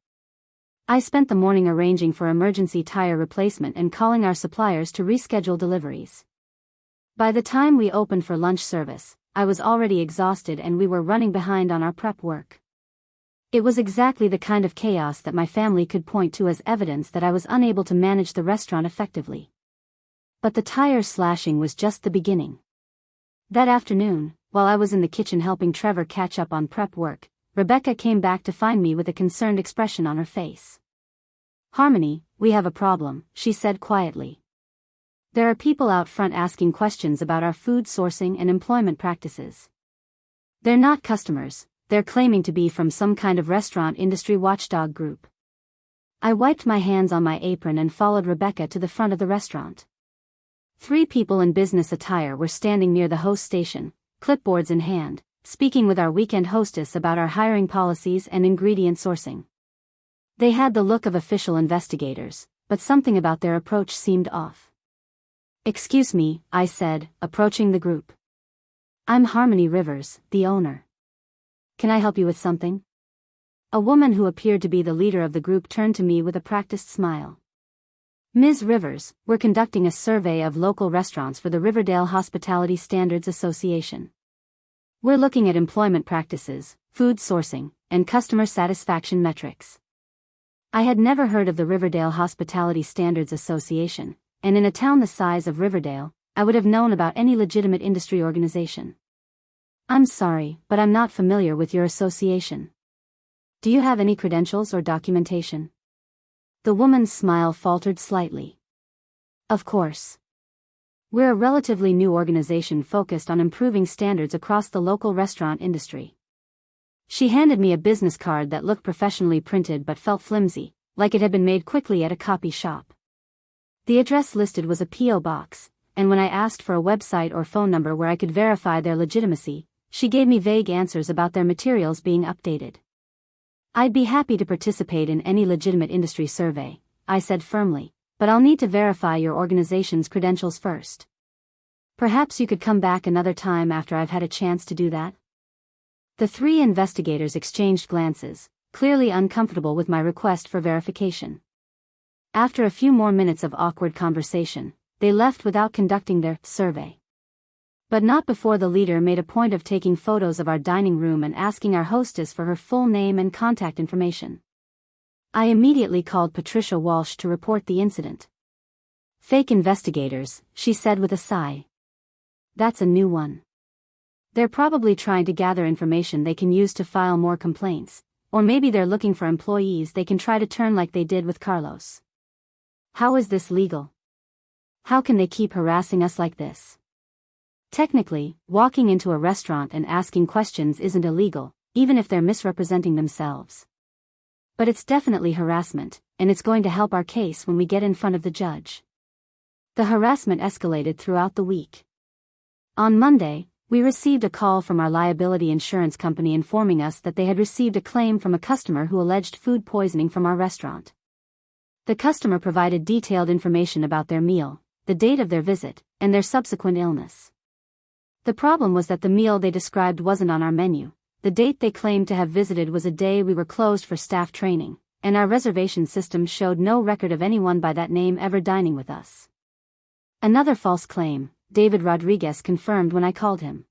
I spent the morning arranging for emergency tire replacement and calling our suppliers to reschedule deliveries. By the time we opened for lunch service, I was already exhausted and we were running behind on our prep work. It was exactly the kind of chaos that my family could point to as evidence that I was unable to manage the restaurant effectively. But the tire slashing was just the beginning. That afternoon, while I was in the kitchen helping Trevor catch up on prep work, Rebecca came back to find me with a concerned expression on her face. "Harmony, we have a problem," she said quietly. "There are people out front asking questions about our food sourcing and employment practices. They're not customers, they're claiming to be from some kind of restaurant industry watchdog group." I wiped my hands on my apron and followed Rebecca to the front of the restaurant. 3 people in business attire were standing near the host station, clipboards in hand, speaking with our weekend hostess about our hiring policies and ingredient sourcing. They had the look of official investigators, but something about their approach seemed off. "Excuse me," I said, approaching the group. "I'm Harmony Rivers, the owner. Can I help you with something?" A woman who appeared to be the leader of the group turned to me with a practiced smile. "Ms. Rivers, we're conducting a survey of local restaurants for the Riverdale Hospitality Standards Association. We're looking at employment practices, food sourcing, and customer satisfaction metrics." I had never heard of the Riverdale Hospitality Standards Association, and in a town the size of Riverdale, I would have known about any legitimate industry organization. I'm sorry, but I'm not familiar with your association. Do you have any credentials or documentation? The woman's smile faltered slightly. Of course. We're a relatively new organization focused on improving standards across the local restaurant industry. She handed me a business card that looked professionally printed but felt flimsy, like it had been made quickly at a copy shop. The address listed was a P.O. box, and when I asked for a website or phone number where I could verify their legitimacy, she gave me vague answers about their materials being updated. I'd be happy to participate in any legitimate industry survey, I said firmly, but I'll need to verify your organization's credentials first. Perhaps you could come back another time after I've had a chance to do that? The three investigators exchanged glances, clearly uncomfortable with my request for verification. After a few more minutes of awkward conversation, they left without conducting their survey. But not before the leader made a point of taking photos of our dining room and asking our hostess for her full name and contact information. I immediately called Patricia Walsh to report the incident. Fake investigators, she said with a sigh. That's a new one. They're probably trying to gather information they can use to file more complaints, or maybe they're looking for employees they can try to turn like they did with Carlos. How is this legal? How can they keep harassing us like this? Technically, walking into a restaurant and asking questions isn't illegal, even if they're misrepresenting themselves. But it's definitely harassment, and it's going to help our case when we get in front of the judge. The harassment escalated throughout the week. On Monday, we received a call from our liability insurance company informing us that they had received a claim from a customer who alleged food poisoning from our restaurant. The customer provided detailed information about their meal, the date of their visit, and their subsequent illness. The problem was that the meal they described wasn't on our menu. The date they claimed to have visited was a day we were closed for staff training, and our reservation system showed no record of anyone by that name ever dining with us. Another false claim, David Rodriguez confirmed when I called him.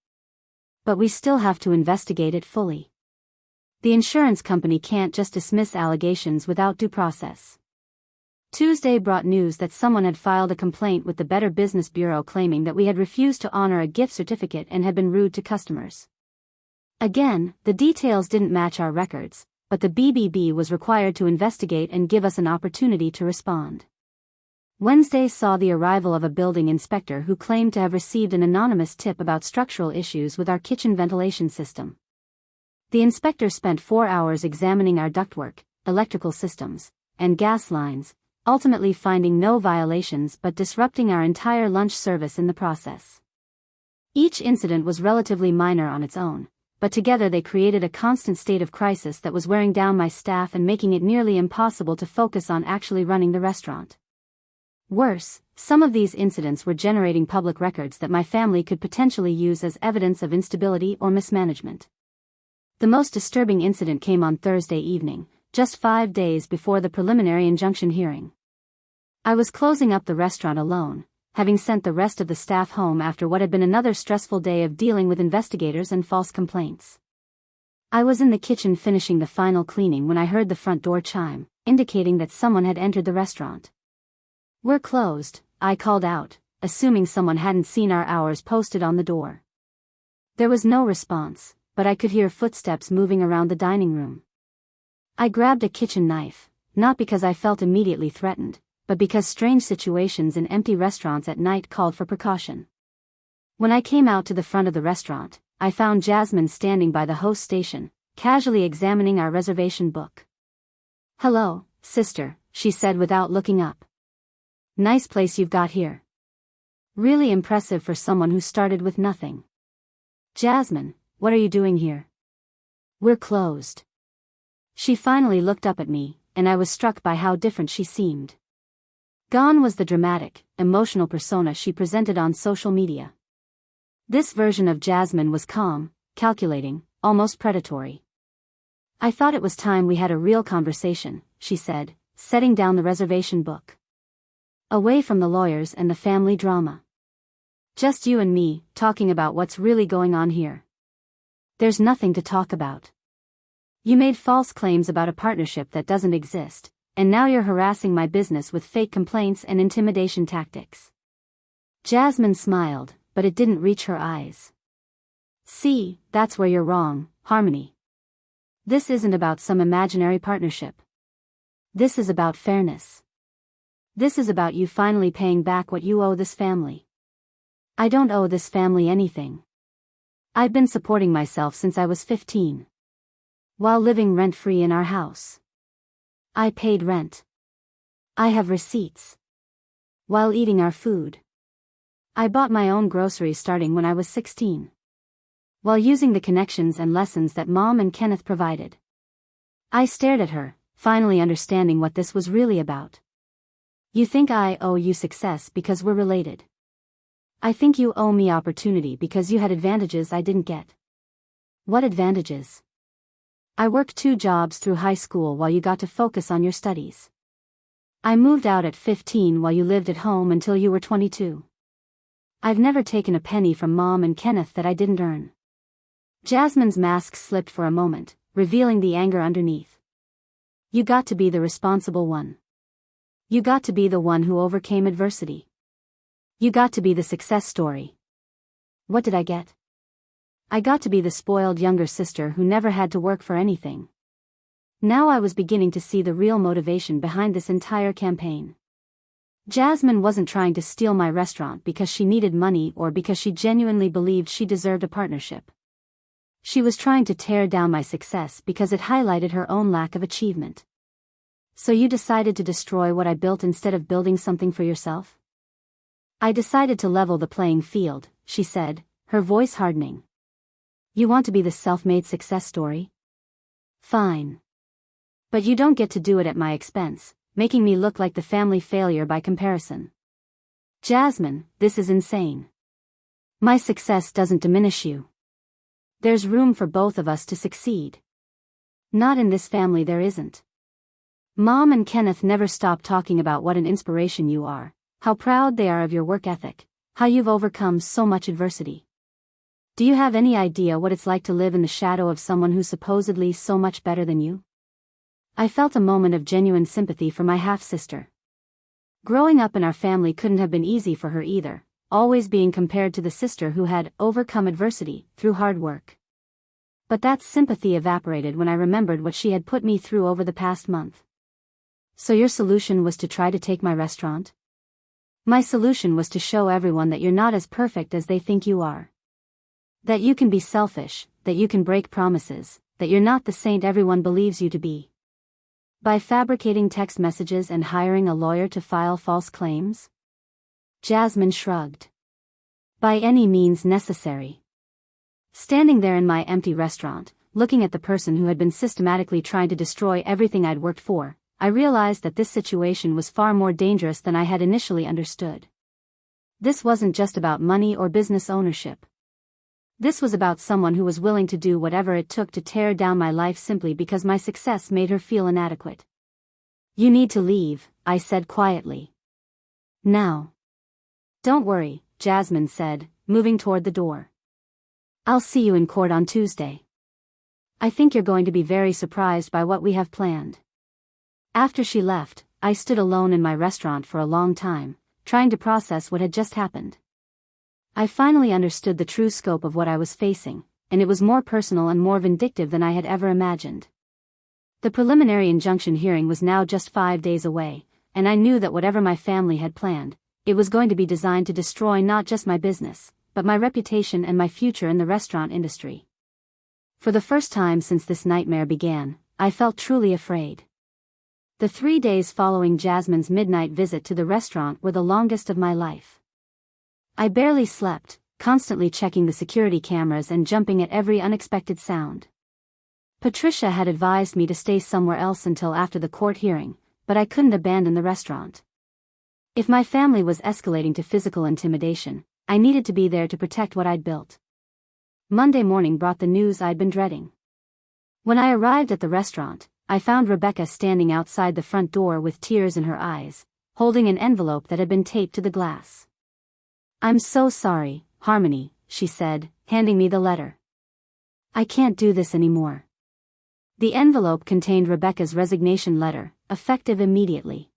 But we still have to investigate it fully. The insurance company can't just dismiss allegations without due process. Tuesday brought news that someone had filed a complaint with the Better Business Bureau claiming that we had refused to honor a gift certificate and had been rude to customers. Again, the details didn't match our records, but the BBB was required to investigate and give us an opportunity to respond. Wednesday saw the arrival of a building inspector who claimed to have received an anonymous tip about structural issues with our kitchen ventilation system. The inspector spent 4 hours examining our ductwork, electrical systems, and gas lines, ultimately finding no violations but disrupting our entire lunch service in the process. Each incident was relatively minor on its own, but together they created a constant state of crisis that was wearing down my staff and making it nearly impossible to focus on actually running the restaurant. Worse, some of these incidents were generating public records that my family could potentially use as evidence of instability or mismanagement. The most disturbing incident came on Thursday evening, just 5 days before the preliminary injunction hearing. I was closing up the restaurant alone, having sent the rest of the staff home after what had been another stressful day of dealing with investigators and false complaints. I was in the kitchen finishing the final cleaning when I heard the front door chime, indicating that someone had entered the restaurant. "We're closed," I called out, assuming someone hadn't seen our hours posted on the door. There was no response, but I could hear footsteps moving around the dining room. I grabbed a kitchen knife, not because I felt immediately threatened, but because strange situations in empty restaurants at night called for precaution. When I came out to the front of the restaurant, I found Jasmine standing by the host station, casually examining our reservation book. "Hello, sister," she said without looking up. "Nice place you've got here. Really impressive for someone who started with nothing." "Jasmine, what are you doing here?" "We're closed." She finally looked up at me, and I was struck by how different she seemed. Gone was the dramatic, emotional persona she presented on social media. This version of Jasmine was calm, calculating, almost predatory. "I thought it was time we had a real conversation," she said, setting down the reservation book. "Away from the lawyers and the family drama. Just you and me, talking about what's really going on here." "There's nothing to talk about. You made false claims about a partnership that doesn't exist, and now you're harassing my business with fake complaints and intimidation tactics." Jasmine smiled, but it didn't reach her eyes. "See, that's where you're wrong, Harmony. This isn't about some imaginary partnership. This is about fairness. This is about you finally paying back what you owe this family." "I don't owe this family anything. I've been supporting myself since I was 15. While living rent-free in our house. I paid rent. I have receipts. While eating our food. I bought my own groceries starting when I was 16. While using the connections and lessons that Mom and Kenneth provided." I stared at her, finally understanding what this was really about. "You think I owe you success because we're related. I think you owe me opportunity because you had advantages I didn't get." "What advantages?" "I worked 2 jobs through high school while you got to focus on your studies. I moved out at 15 while you lived at home until you were 22. I've never taken a penny from Mom and Kenneth that I didn't earn." Jasmine's mask slipped for a moment, revealing the anger underneath. "You got to be the responsible one. You got to be the one who overcame adversity. You got to be the success story." What did I get? I got to be the spoiled younger sister who never had to work for anything. Now I was beginning to see the real motivation behind this entire campaign. Jasmine wasn't trying to steal my restaurant because she needed money or because she genuinely believed she deserved a partnership. She was trying to tear down my success because it highlighted her own lack of achievement. "So you decided to destroy what I built instead of building something for yourself?" "I decided to level the playing field," she said, her voice hardening. "You want to be the self-made success story? Fine. But you don't get to do it at my expense, making me look like the family failure by comparison." "Jasmine, this is insane. My success doesn't diminish you. There's room for both of us to succeed." "Not in this family there isn't. Mom and Kenneth never stop talking about what an inspiration you are, how proud they are of your work ethic, how you've overcome so much adversity. Do you have any idea what it's like to live in the shadow of someone who's supposedly so much better than you?" I felt a moment of genuine sympathy for my half-sister. Growing up in our family couldn't have been easy for her either, always being compared to the sister who had overcome adversity through hard work. But that sympathy evaporated when I remembered what she had put me through over the past month. "So your solution was to try to take my restaurant?" "My solution was to show everyone that you're not as perfect as they think you are. That you can be selfish, that you can break promises, that you're not the saint everyone believes you to be. By fabricating text messages and hiring a lawyer to file false claims?" Jasmine shrugged. "By any means necessary." Standing there in my empty restaurant, looking at the person who had been systematically trying to destroy everything I'd worked for, I realized that this situation was far more dangerous than I had initially understood. This wasn't just about money or business ownership. This was about someone who was willing to do whatever it took to tear down my life simply because my success made her feel inadequate. "You need to leave," I said quietly. "Now." "Don't worry," Jasmine said, moving toward the door. "I'll see you in court on Tuesday. I think you're going to be very surprised by what we have planned." After she left, I stood alone in my restaurant for a long time, trying to process what had just happened. I finally understood the true scope of what I was facing, and it was more personal and more vindictive than I had ever imagined. The preliminary injunction hearing was now just 5 days away, and I knew that whatever my family had planned, it was going to be designed to destroy not just my business, but my reputation and my future in the restaurant industry. For the first time since this nightmare began, I felt truly afraid. The 3 days following Jasmine's midnight visit to the restaurant were the longest of my life. I barely slept, constantly checking the security cameras and jumping at every unexpected sound. Patricia had advised me to stay somewhere else until after the court hearing, but I couldn't abandon the restaurant. If my family was escalating to physical intimidation, I needed to be there to protect what I'd built. Monday morning brought the news I'd been dreading. When I arrived at the restaurant, I found Rebecca standing outside the front door with tears in her eyes, holding an envelope that had been taped to the glass. "I'm so sorry, Harmony," she said, handing me the letter. "I can't do this anymore." The envelope contained Rebecca's resignation letter, effective immediately.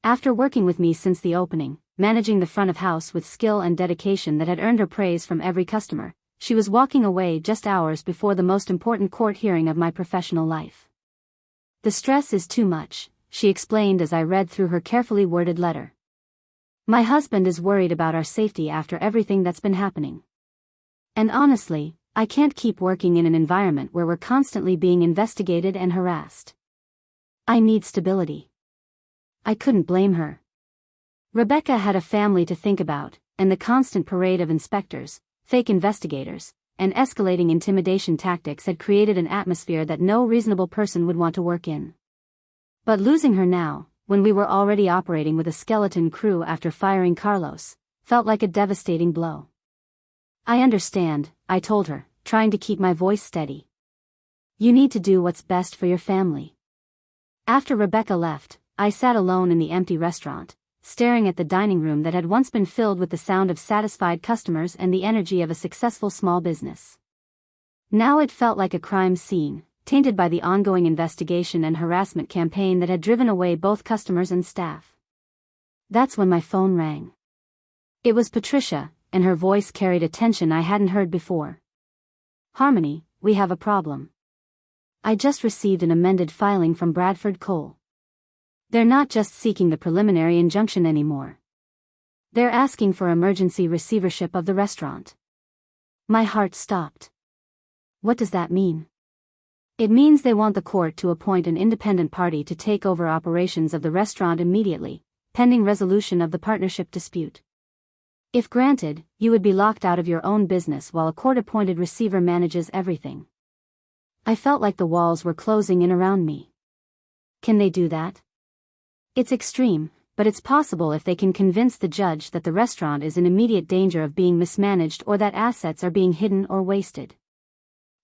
After working with me since the opening, managing the front of house with skill and dedication that had earned her praise from every customer, she was walking away just hours before the most important court hearing of my professional life. "The stress is too much," she explained as I read through her carefully worded letter. "My husband is worried about our safety after everything that's been happening. And honestly, I can't keep working in an environment where we're constantly being investigated and harassed. I need stability." I couldn't blame her. Rebecca had a family to think about, and the constant parade of inspectors, fake investigators, and escalating intimidation tactics had created an atmosphere that no reasonable person would want to work in. But losing her now, when we were already operating with a skeleton crew after firing Carlos, felt like a devastating blow. "I understand," I told her, trying to keep my voice steady. "You need to do what's best for your family." After Rebecca left, I sat alone in the empty restaurant, staring at the dining room that had once been filled with the sound of satisfied customers and the energy of a successful small business. Now it felt like a crime scene, tainted by the ongoing investigation and harassment campaign that had driven away both customers and staff. That's when my phone rang. It was Patricia, and her voice carried a tension I hadn't heard before. "Harmony, we have a problem. I just received an amended filing from Bradford Cole. They're not just seeking the preliminary injunction anymore. They're asking for emergency receivership of the restaurant." My heart stopped. What does that mean? It means they want the court to appoint an independent party to take over operations of the restaurant immediately, pending resolution of the partnership dispute. If granted, you would be locked out of your own business while a court-appointed receiver manages everything. I felt like the walls were closing in around me. Can they do that? It's extreme, but it's possible if they can convince the judge that the restaurant is in immediate danger of being mismanaged or that assets are being hidden or wasted.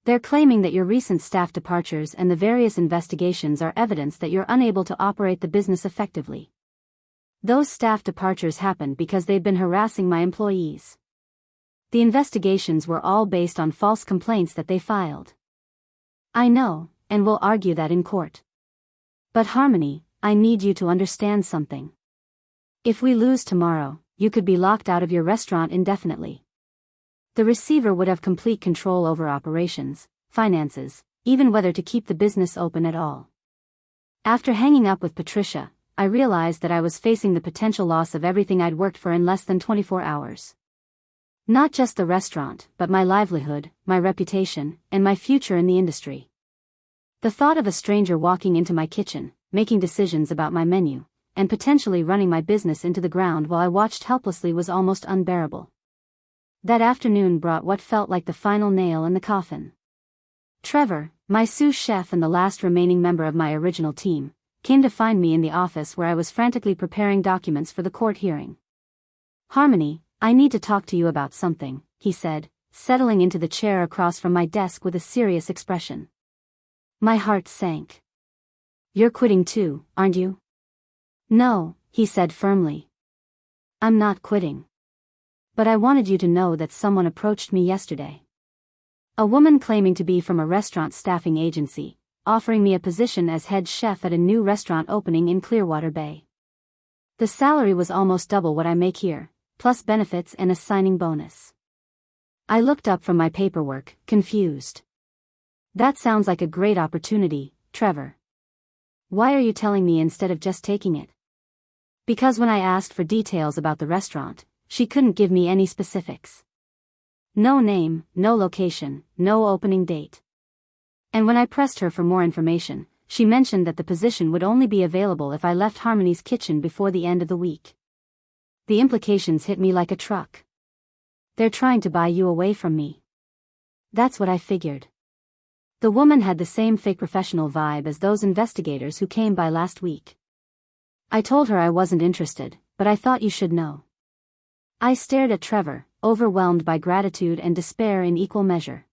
They're claiming that your recent staff departures and the various investigations are evidence that you're unable to operate the business effectively. Those staff departures happened because they'd been harassing my employees. The investigations were all based on false complaints that they filed. I know, and will argue that in court. But Harmony, I need you to understand something. If we lose tomorrow, you could be locked out of your restaurant indefinitely. The receiver would have complete control over operations, finances, even whether to keep the business open at all. After hanging up with Patricia, I realized that I was facing the potential loss of everything I'd worked for in less than 24 hours. Not just the restaurant, but my livelihood, my reputation, and my future in the industry. The thought of a stranger walking into my kitchen, making decisions about my menu, and potentially running my business into the ground while I watched helplessly was almost unbearable. That afternoon brought what felt like the final nail in the coffin. Trevor, my sous chef and the last remaining member of my original team, came to find me in the office where I was frantically preparing documents for the court hearing. "Harmony, I need to talk to you about something," he said, settling into the chair across from my desk with a serious expression. My heart sank. "You're quitting too, aren't you?" "No," he said firmly. "I'm not quitting. But I wanted you to know that someone approached me yesterday. A woman claiming to be from a restaurant staffing agency, offering me a position as head chef at a new restaurant opening in Clearwater Bay. The salary was almost double what I make here, plus benefits and a signing bonus." I looked up from my paperwork, confused. "That sounds like a great opportunity, Trevor. Why are you telling me instead of just taking it?" "Because when I asked for details about the restaurant, she couldn't give me any specifics. No name, no location, no opening date. And when I pressed her for more information, she mentioned that the position would only be available if I left Harmony's kitchen before the end of the week. The implications hit me like a truck. They're trying to buy you away from me." That's what I figured. The woman had the same fake professional vibe as those investigators who came by last week. I told her I wasn't interested, but I thought you should know. I stared at Trevor, overwhelmed by gratitude and despair in equal measure.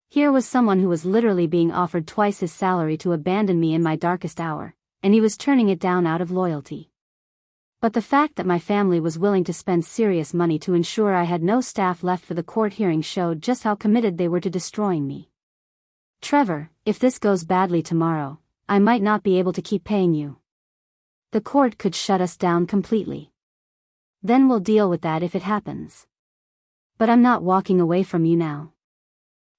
Here was someone who was literally being offered twice his salary to abandon me in my darkest hour, and he was turning it down out of loyalty. But the fact that my family was willing to spend serious money to ensure I had no staff left for the court hearing showed just how committed they were to destroying me. "Trevor, if this goes badly tomorrow, I might not be able to keep paying you. The court could shut us down completely. Then we'll deal with that if it happens. But I'm not walking away from you now.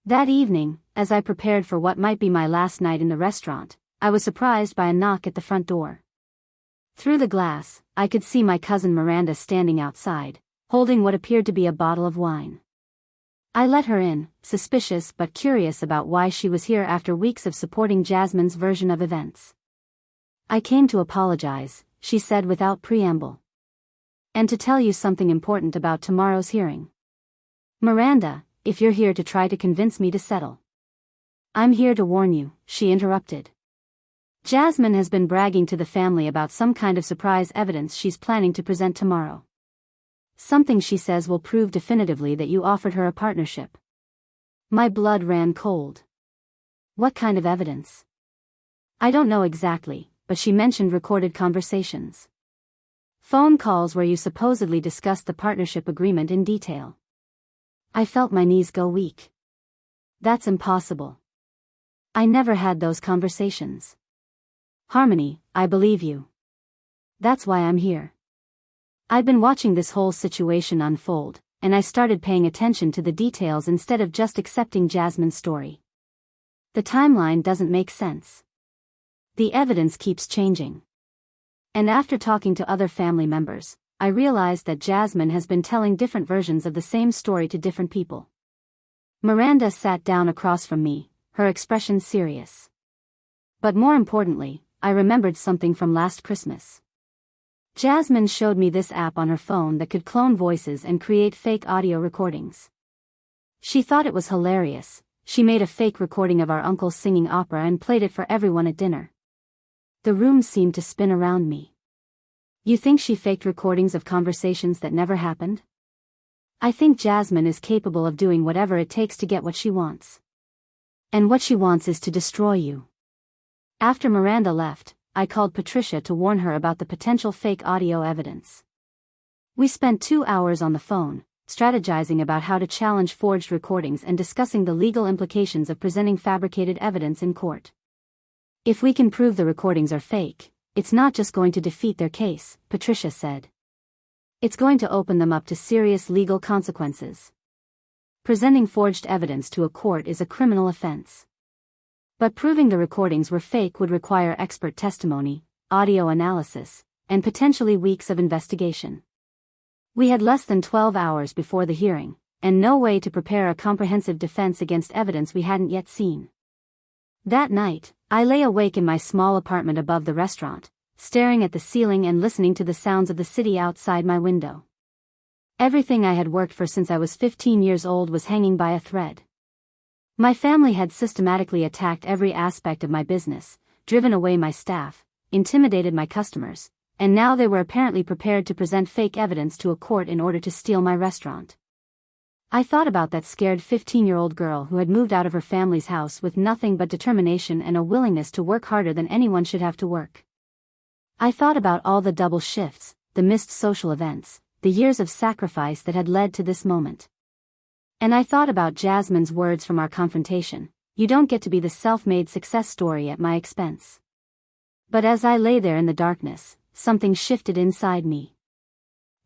That evening, as I prepared for what might be my last night in the restaurant, I was surprised by a knock at the front door. Through the glass, I could see my cousin Miranda standing outside, holding what appeared to be a bottle of wine. I let her in, suspicious but curious about why she was here after weeks of supporting Jasmine's version of events. I came to apologize, she said without preamble. And to tell you something important about tomorrow's hearing. Miranda, if you're here to try to convince me to settle. I'm here to warn you, she interrupted. Jasmine has been bragging to the family about some kind of surprise evidence she's planning to present tomorrow. Something she says will prove definitively that you offered her a partnership. My blood ran cold. What kind of evidence? I don't know exactly, but she mentioned recorded conversations. Phone calls where you supposedly discussed the partnership agreement in detail. I felt my knees go weak. That's impossible. I never had those conversations. Harmony, I believe you. That's why I'm here. I've been watching this whole situation unfold, and I started paying attention to the details instead of just accepting Jasmine's story. The timeline doesn't make sense. The evidence keeps changing. And after talking to other family members, I realized that Jasmine has been telling different versions of the same story to different people. Miranda sat down across from me, her expression serious. But more importantly, I remembered something from last Christmas. Jasmine showed me this app on her phone that could clone voices and create fake audio recordings. She thought it was hilarious. She made a fake recording of our uncle singing opera and played it for everyone at dinner. The room seemed to spin around me. You think she faked recordings of conversations that never happened? I think Jasmine is capable of doing whatever it takes to get what she wants. And what she wants is to destroy you. After Miranda left, I called Patricia to warn her about the potential fake audio evidence. We spent 2 hours on the phone, strategizing about how to challenge forged recordings and discussing the legal implications of presenting fabricated evidence in court. If we can prove the recordings are fake, it's not just going to defeat their case, Patricia said. It's going to open them up to serious legal consequences. Presenting forged evidence to a court is a criminal offense. But proving the recordings were fake would require expert testimony, audio analysis, and potentially weeks of investigation. We had less than 12 hours before the hearing, and no way to prepare a comprehensive defense against evidence we hadn't yet seen. That night, I lay awake in my small apartment above the restaurant, staring at the ceiling and listening to the sounds of the city outside my window. Everything I had worked for since I was 15 years old was hanging by a thread. My family had systematically attacked every aspect of my business, driven away my staff, intimidated my customers, and now they were apparently prepared to present fake evidence to a court in order to steal my restaurant. I thought about that scared 15-year-old girl who had moved out of her family's house with nothing but determination and a willingness to work harder than anyone should have to work. I thought about all the double shifts, the missed social events, the years of sacrifice that had led to this moment. And I thought about Jasmine's words from our confrontation, "You don't get to be the self-made success story at my expense." But as I lay there in the darkness, something shifted inside me.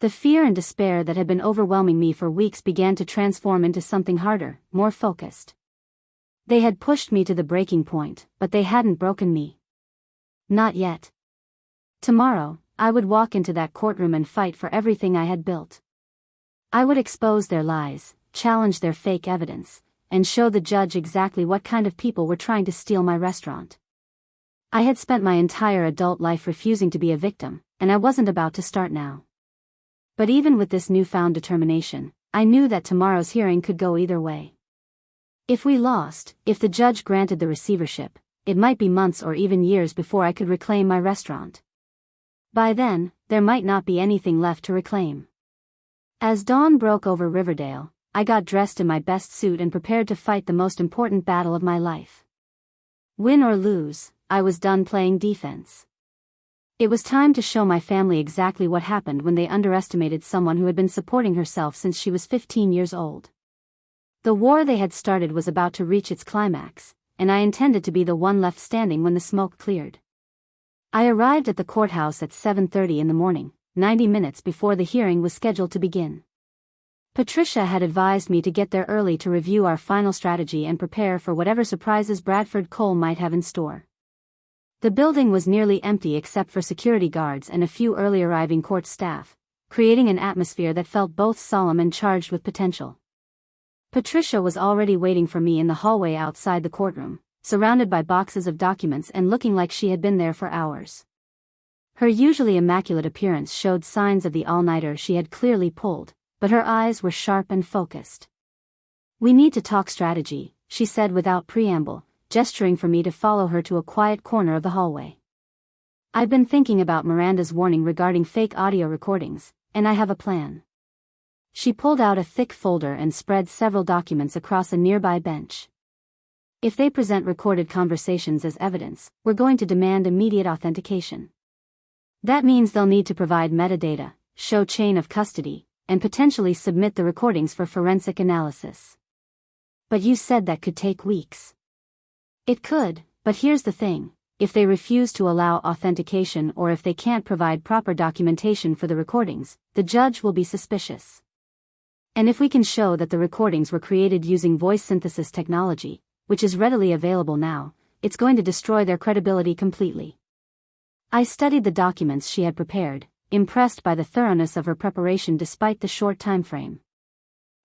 The fear and despair that had been overwhelming me for weeks began to transform into something harder, more focused. They had pushed me to the breaking point, but they hadn't broken me. Not yet. Tomorrow, I would walk into that courtroom and fight for everything I had built. I would expose their lies, challenge their fake evidence, and show the judge exactly what kind of people were trying to steal my restaurant. I had spent my entire adult life refusing to be a victim, and I wasn't about to start now. But even with this newfound determination, I knew that tomorrow's hearing could go either way. If we lost, if the judge granted the receivership, it might be months or even years before I could reclaim my restaurant. By then, there might not be anything left to reclaim. As dawn broke over Riverdale, I got dressed in my best suit and prepared to fight the most important battle of my life. Win or lose, I was done playing defense. It was time to show my family exactly what happened when they underestimated someone who had been supporting herself since she was 15 years old. The war they had started was about to reach its climax, and I intended to be the one left standing when the smoke cleared. I arrived at the courthouse at 7:30 in the morning, 90 minutes before the hearing was scheduled to begin. Patricia had advised me to get there early to review our final strategy and prepare for whatever surprises Bradford Cole might have in store. The building was nearly empty except for security guards and a few early arriving court staff, creating an atmosphere that felt both solemn and charged with potential. Patricia was already waiting for me in the hallway outside the courtroom, surrounded by boxes of documents and looking like she had been there for hours. Her usually immaculate appearance showed signs of the all-nighter she had clearly pulled, but her eyes were sharp and focused. "We need to talk strategy," she said without preamble, gesturing for me to follow her to a quiet corner of the hallway. "I've been thinking about Miranda's warning regarding fake audio recordings, and I have a plan." She pulled out a thick folder and spread several documents across a nearby bench. "If they present recorded conversations as evidence, we're going to demand immediate authentication. That means they'll need to provide metadata, show chain of custody, and potentially submit the recordings for forensic analysis." "But you said that could take weeks." "It could, but here's the thing. If they refuse to allow authentication or if they can't provide proper documentation for the recordings, the judge will be suspicious. And if we can show that the recordings were created using voice synthesis technology, which is readily available now, it's going to destroy their credibility completely." I studied the documents she had prepared, impressed by the thoroughness of her preparation despite the short time frame.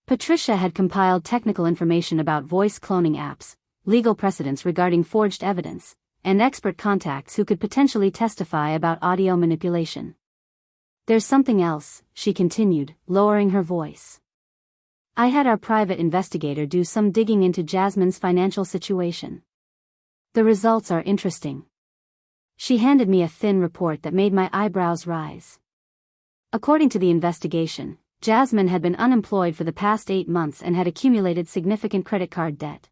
Patricia had compiled technical information about voice cloning apps, legal precedents regarding forged evidence, and expert contacts who could potentially testify about audio manipulation. "There's something else," she continued, lowering her voice. "I had our private investigator do some digging into Jasmine's financial situation. The results are interesting." She handed me a thin report that made my eyebrows rise. According to the investigation, Jasmine had been unemployed for the past 8 months and had accumulated significant credit card debt.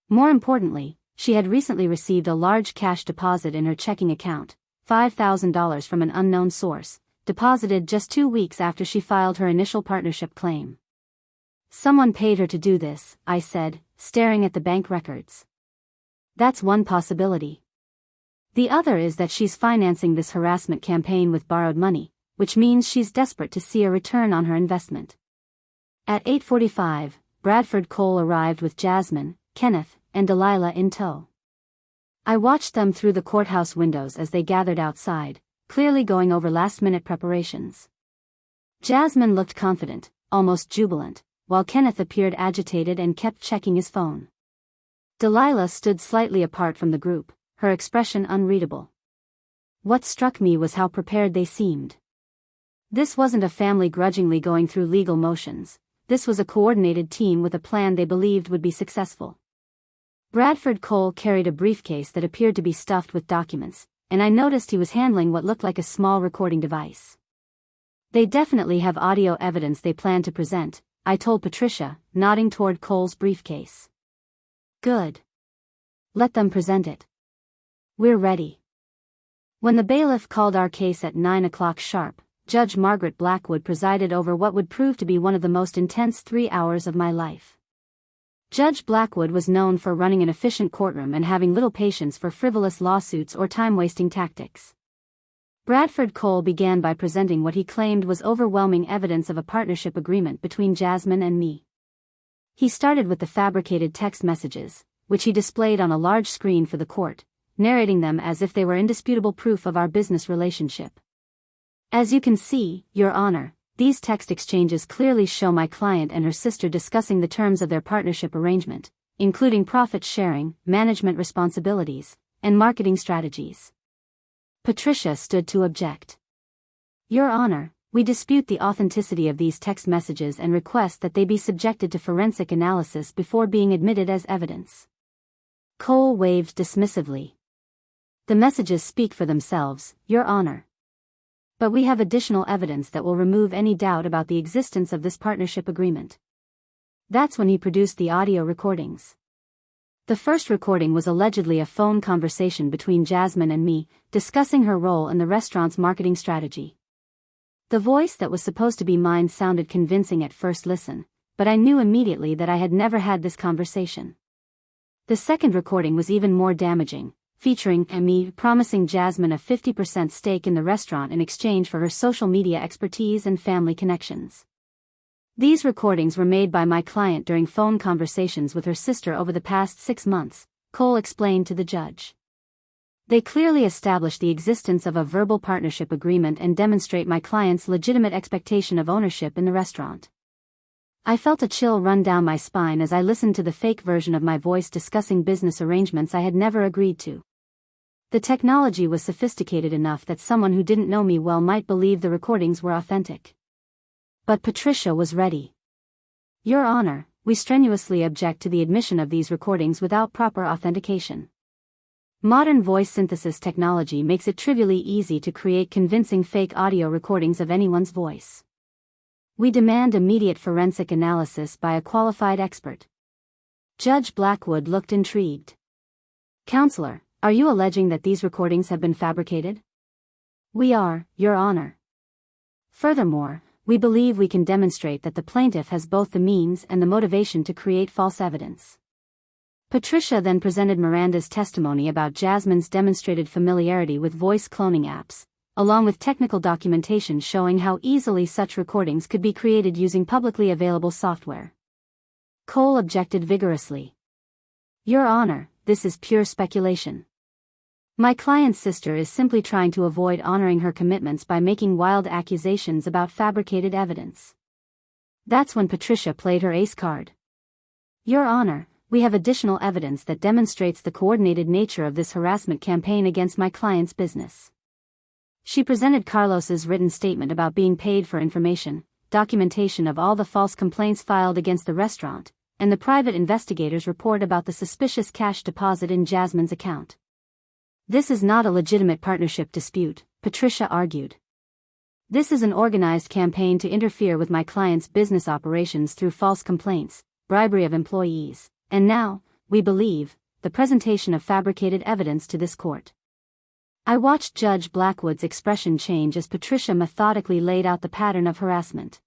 More importantly, she had recently received a large cash deposit in her checking account, $5,000 from an unknown source, deposited just 2 weeks after she filed her initial partnership claim. "Someone paid her to do this," I said, staring at the bank records. "That's one possibility. The other is that she's financing this harassment campaign with borrowed money, which means she's desperate to see a return on her investment." At 8:45, Bradford Cole arrived with Jasmine, Kenneth, and Delilah in tow. I watched them through the courthouse windows as they gathered outside, clearly going over last-minute preparations. Jasmine looked confident, almost jubilant, while Kenneth appeared agitated and kept checking his phone. Delilah stood slightly apart from the group, her expression unreadable. What struck me was how prepared they seemed. This wasn't a family grudgingly going through legal motions, this was a coordinated team with a plan they believed would be successful. Bradford Cole carried a briefcase that appeared to be stuffed with documents, and I noticed he was handling what looked like a small recording device. "They definitely have audio evidence they plan to present," I told Patricia, nodding toward Cole's briefcase. "Good. Let them present it. We're ready." When the bailiff called our case at 9 o'clock sharp, Judge Margaret Blackwood presided over what would prove to be one of the most intense 3 hours of my life. Judge Blackwood was known for running an efficient courtroom and having little patience for frivolous lawsuits or time-wasting tactics. Bradford Cole began by presenting what he claimed was overwhelming evidence of a partnership agreement between Jasmine and me. He started with the fabricated text messages, which he displayed on a large screen for the court, narrating them as if they were indisputable proof of our business relationship. "As you can see, Your Honor, these text exchanges clearly show my client and her sister discussing the terms of their partnership arrangement, including profit sharing, management responsibilities, and marketing strategies." Patricia stood to object. "Your Honor, we dispute the authenticity of these text messages and request that they be subjected to forensic analysis before being admitted as evidence." Cole waved dismissively. "The messages speak for themselves, Your Honor. But we have additional evidence that will remove any doubt about the existence of this partnership agreement." That's when he produced the audio recordings. The first recording was allegedly a phone conversation between Jasmine and me, discussing her role in the restaurant's marketing strategy. The voice that was supposed to be mine sounded convincing at first listen, but I knew immediately that I had never had this conversation. The second recording was even more damaging, featuring me promising Jasmine a 50% stake in the restaurant in exchange for her social media expertise and family connections. These recordings were made by my client during phone conversations with her sister over the past 6 months, Cole explained to the judge. They clearly establish the existence of a verbal partnership agreement and demonstrate my client's legitimate expectation of ownership in the restaurant. I felt a chill run down my spine as I listened to the fake version of my voice discussing business arrangements I had never agreed to. The technology was sophisticated enough that someone who didn't know me well might believe the recordings were authentic. But Patricia was ready. Your Honor, we strenuously object to the admission of these recordings without proper authentication. Modern voice synthesis technology makes it trivially easy to create convincing fake audio recordings of anyone's voice. We demand immediate forensic analysis by a qualified expert. Judge Blackwood looked intrigued. Counselor, are you alleging that these recordings have been fabricated? We are, Your Honor. Furthermore, we believe we can demonstrate that the plaintiff has both the means and the motivation to create false evidence. Patricia then presented Miranda's testimony about Jasmine's demonstrated familiarity with voice cloning apps, along with technical documentation showing how easily such recordings could be created using publicly available software. Cole objected vigorously. Your Honor, this is pure speculation. My client's sister is simply trying to avoid honoring her commitments by making wild accusations about fabricated evidence. That's when Patricia played her ace card. Your Honor, we have additional evidence that demonstrates the coordinated nature of this harassment campaign against my client's business. She presented Carlos's written statement about being paid for information, documentation of all the false complaints filed against the restaurant, and the private investigator's report about the suspicious cash deposit in Jasmine's account. This is not a legitimate partnership dispute, Patricia argued. This is an organized campaign to interfere with my client's business operations through false complaints, bribery of employees, and now, we believe, the presentation of fabricated evidence to this court. I watched Judge Blackwood's expression change as Patricia methodically laid out the pattern of harassment.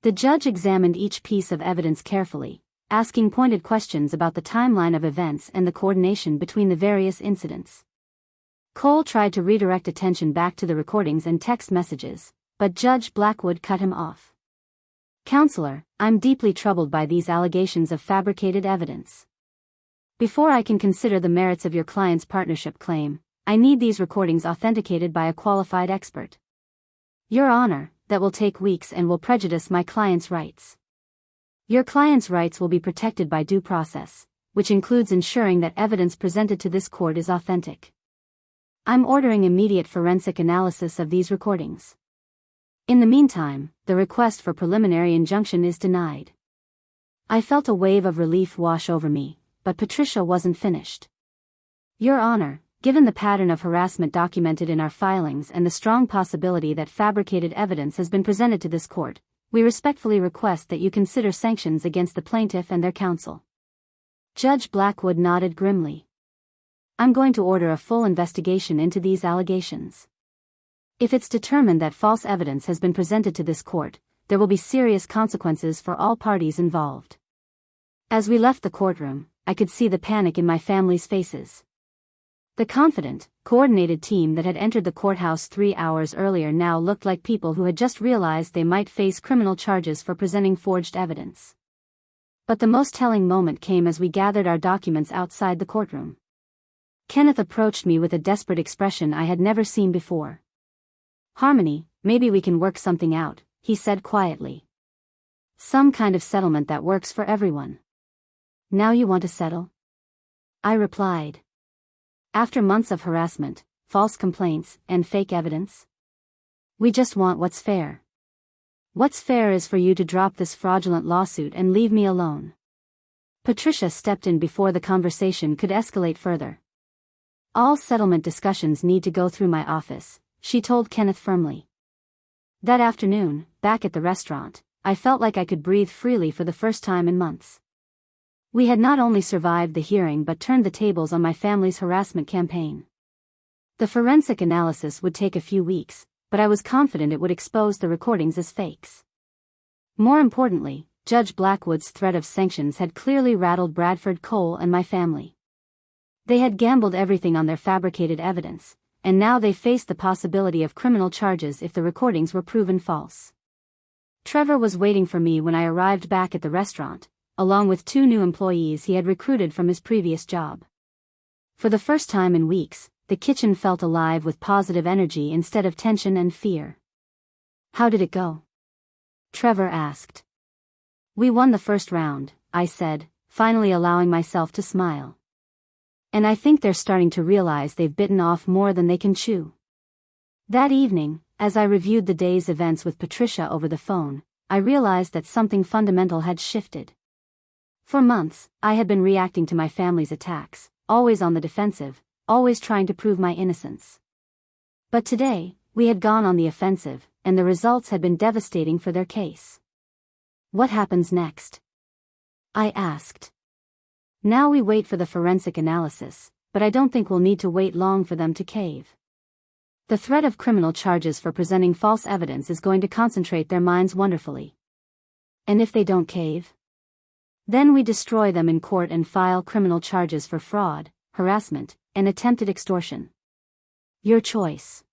The judge examined each piece of evidence carefully, asking pointed questions about the timeline of events and the coordination between the various incidents. Cole tried to redirect attention back to the recordings and text messages, but Judge Blackwood cut him off. Counselor, I'm deeply troubled by these allegations of fabricated evidence. Before I can consider the merits of your client's partnership claim, I need these recordings authenticated by a qualified expert. Your Honor, that will take weeks and will prejudice my client's rights. Your client's rights will be protected by due process, which includes ensuring that evidence presented to this court is authentic. I'm ordering immediate forensic analysis of these recordings. In the meantime, the request for preliminary injunction is denied. I felt a wave of relief wash over me, but Patricia wasn't finished. Your Honor, given the pattern of harassment documented in our filings and the strong possibility that fabricated evidence has been presented to this court, we respectfully request that you consider sanctions against the plaintiff and their counsel. Judge Blackwood nodded grimly. I'm going to order a full investigation into these allegations. If it's determined that false evidence has been presented to this court, there will be serious consequences for all parties involved. As we left the courtroom, I could see the panic in my family's faces. The confident, coordinated team that had entered the courthouse 3 hours earlier now looked like people who had just realized they might face criminal charges for presenting forged evidence. But the most telling moment came as we gathered our documents outside the courtroom. Kenneth approached me with a desperate expression I had never seen before. Harmony, maybe we can work something out, he said quietly. Some kind of settlement that works for everyone. Now you want to settle? I replied. After months of harassment, false complaints, and fake evidence? We just want what's fair. What's fair is for you to drop this fraudulent lawsuit and leave me alone. Patricia stepped in before the conversation could escalate further. All settlement discussions need to go through my office, she told Kenneth firmly. That afternoon, back at the restaurant, I felt like I could breathe freely for the first time in months. We had not only survived the hearing but turned the tables on my family's harassment campaign. The forensic analysis would take a few weeks, but I was confident it would expose the recordings as fakes. More importantly, Judge Blackwood's threat of sanctions had clearly rattled Bradford Cole and my family. They had gambled everything on their fabricated evidence, and now they faced the possibility of criminal charges if the recordings were proven false. Trevor was waiting for me when I arrived back at the restaurant, along with 2 new employees he had recruited from his previous job. For the first time in weeks, the kitchen felt alive with positive energy instead of tension and fear. "How did it go?" Trevor asked. "We won the first round," I said, finally allowing myself to smile. "And I think they're starting to realize they've bitten off more than they can chew." That evening, as I reviewed the day's events with Patricia over the phone, I realized that something fundamental had shifted. For months, I had been reacting to my family's attacks, always on the defensive, always trying to prove my innocence. But today, we had gone on the offensive, and the results had been devastating for their case. "What happens next?" I asked. "Now we wait for the forensic analysis, but I don't think we'll need to wait long for them to cave. The threat of criminal charges for presenting false evidence is going to concentrate their minds wonderfully. And if they don't cave? Then we destroy them in court and file criminal charges for fraud, harassment, and attempted extortion. Your choice."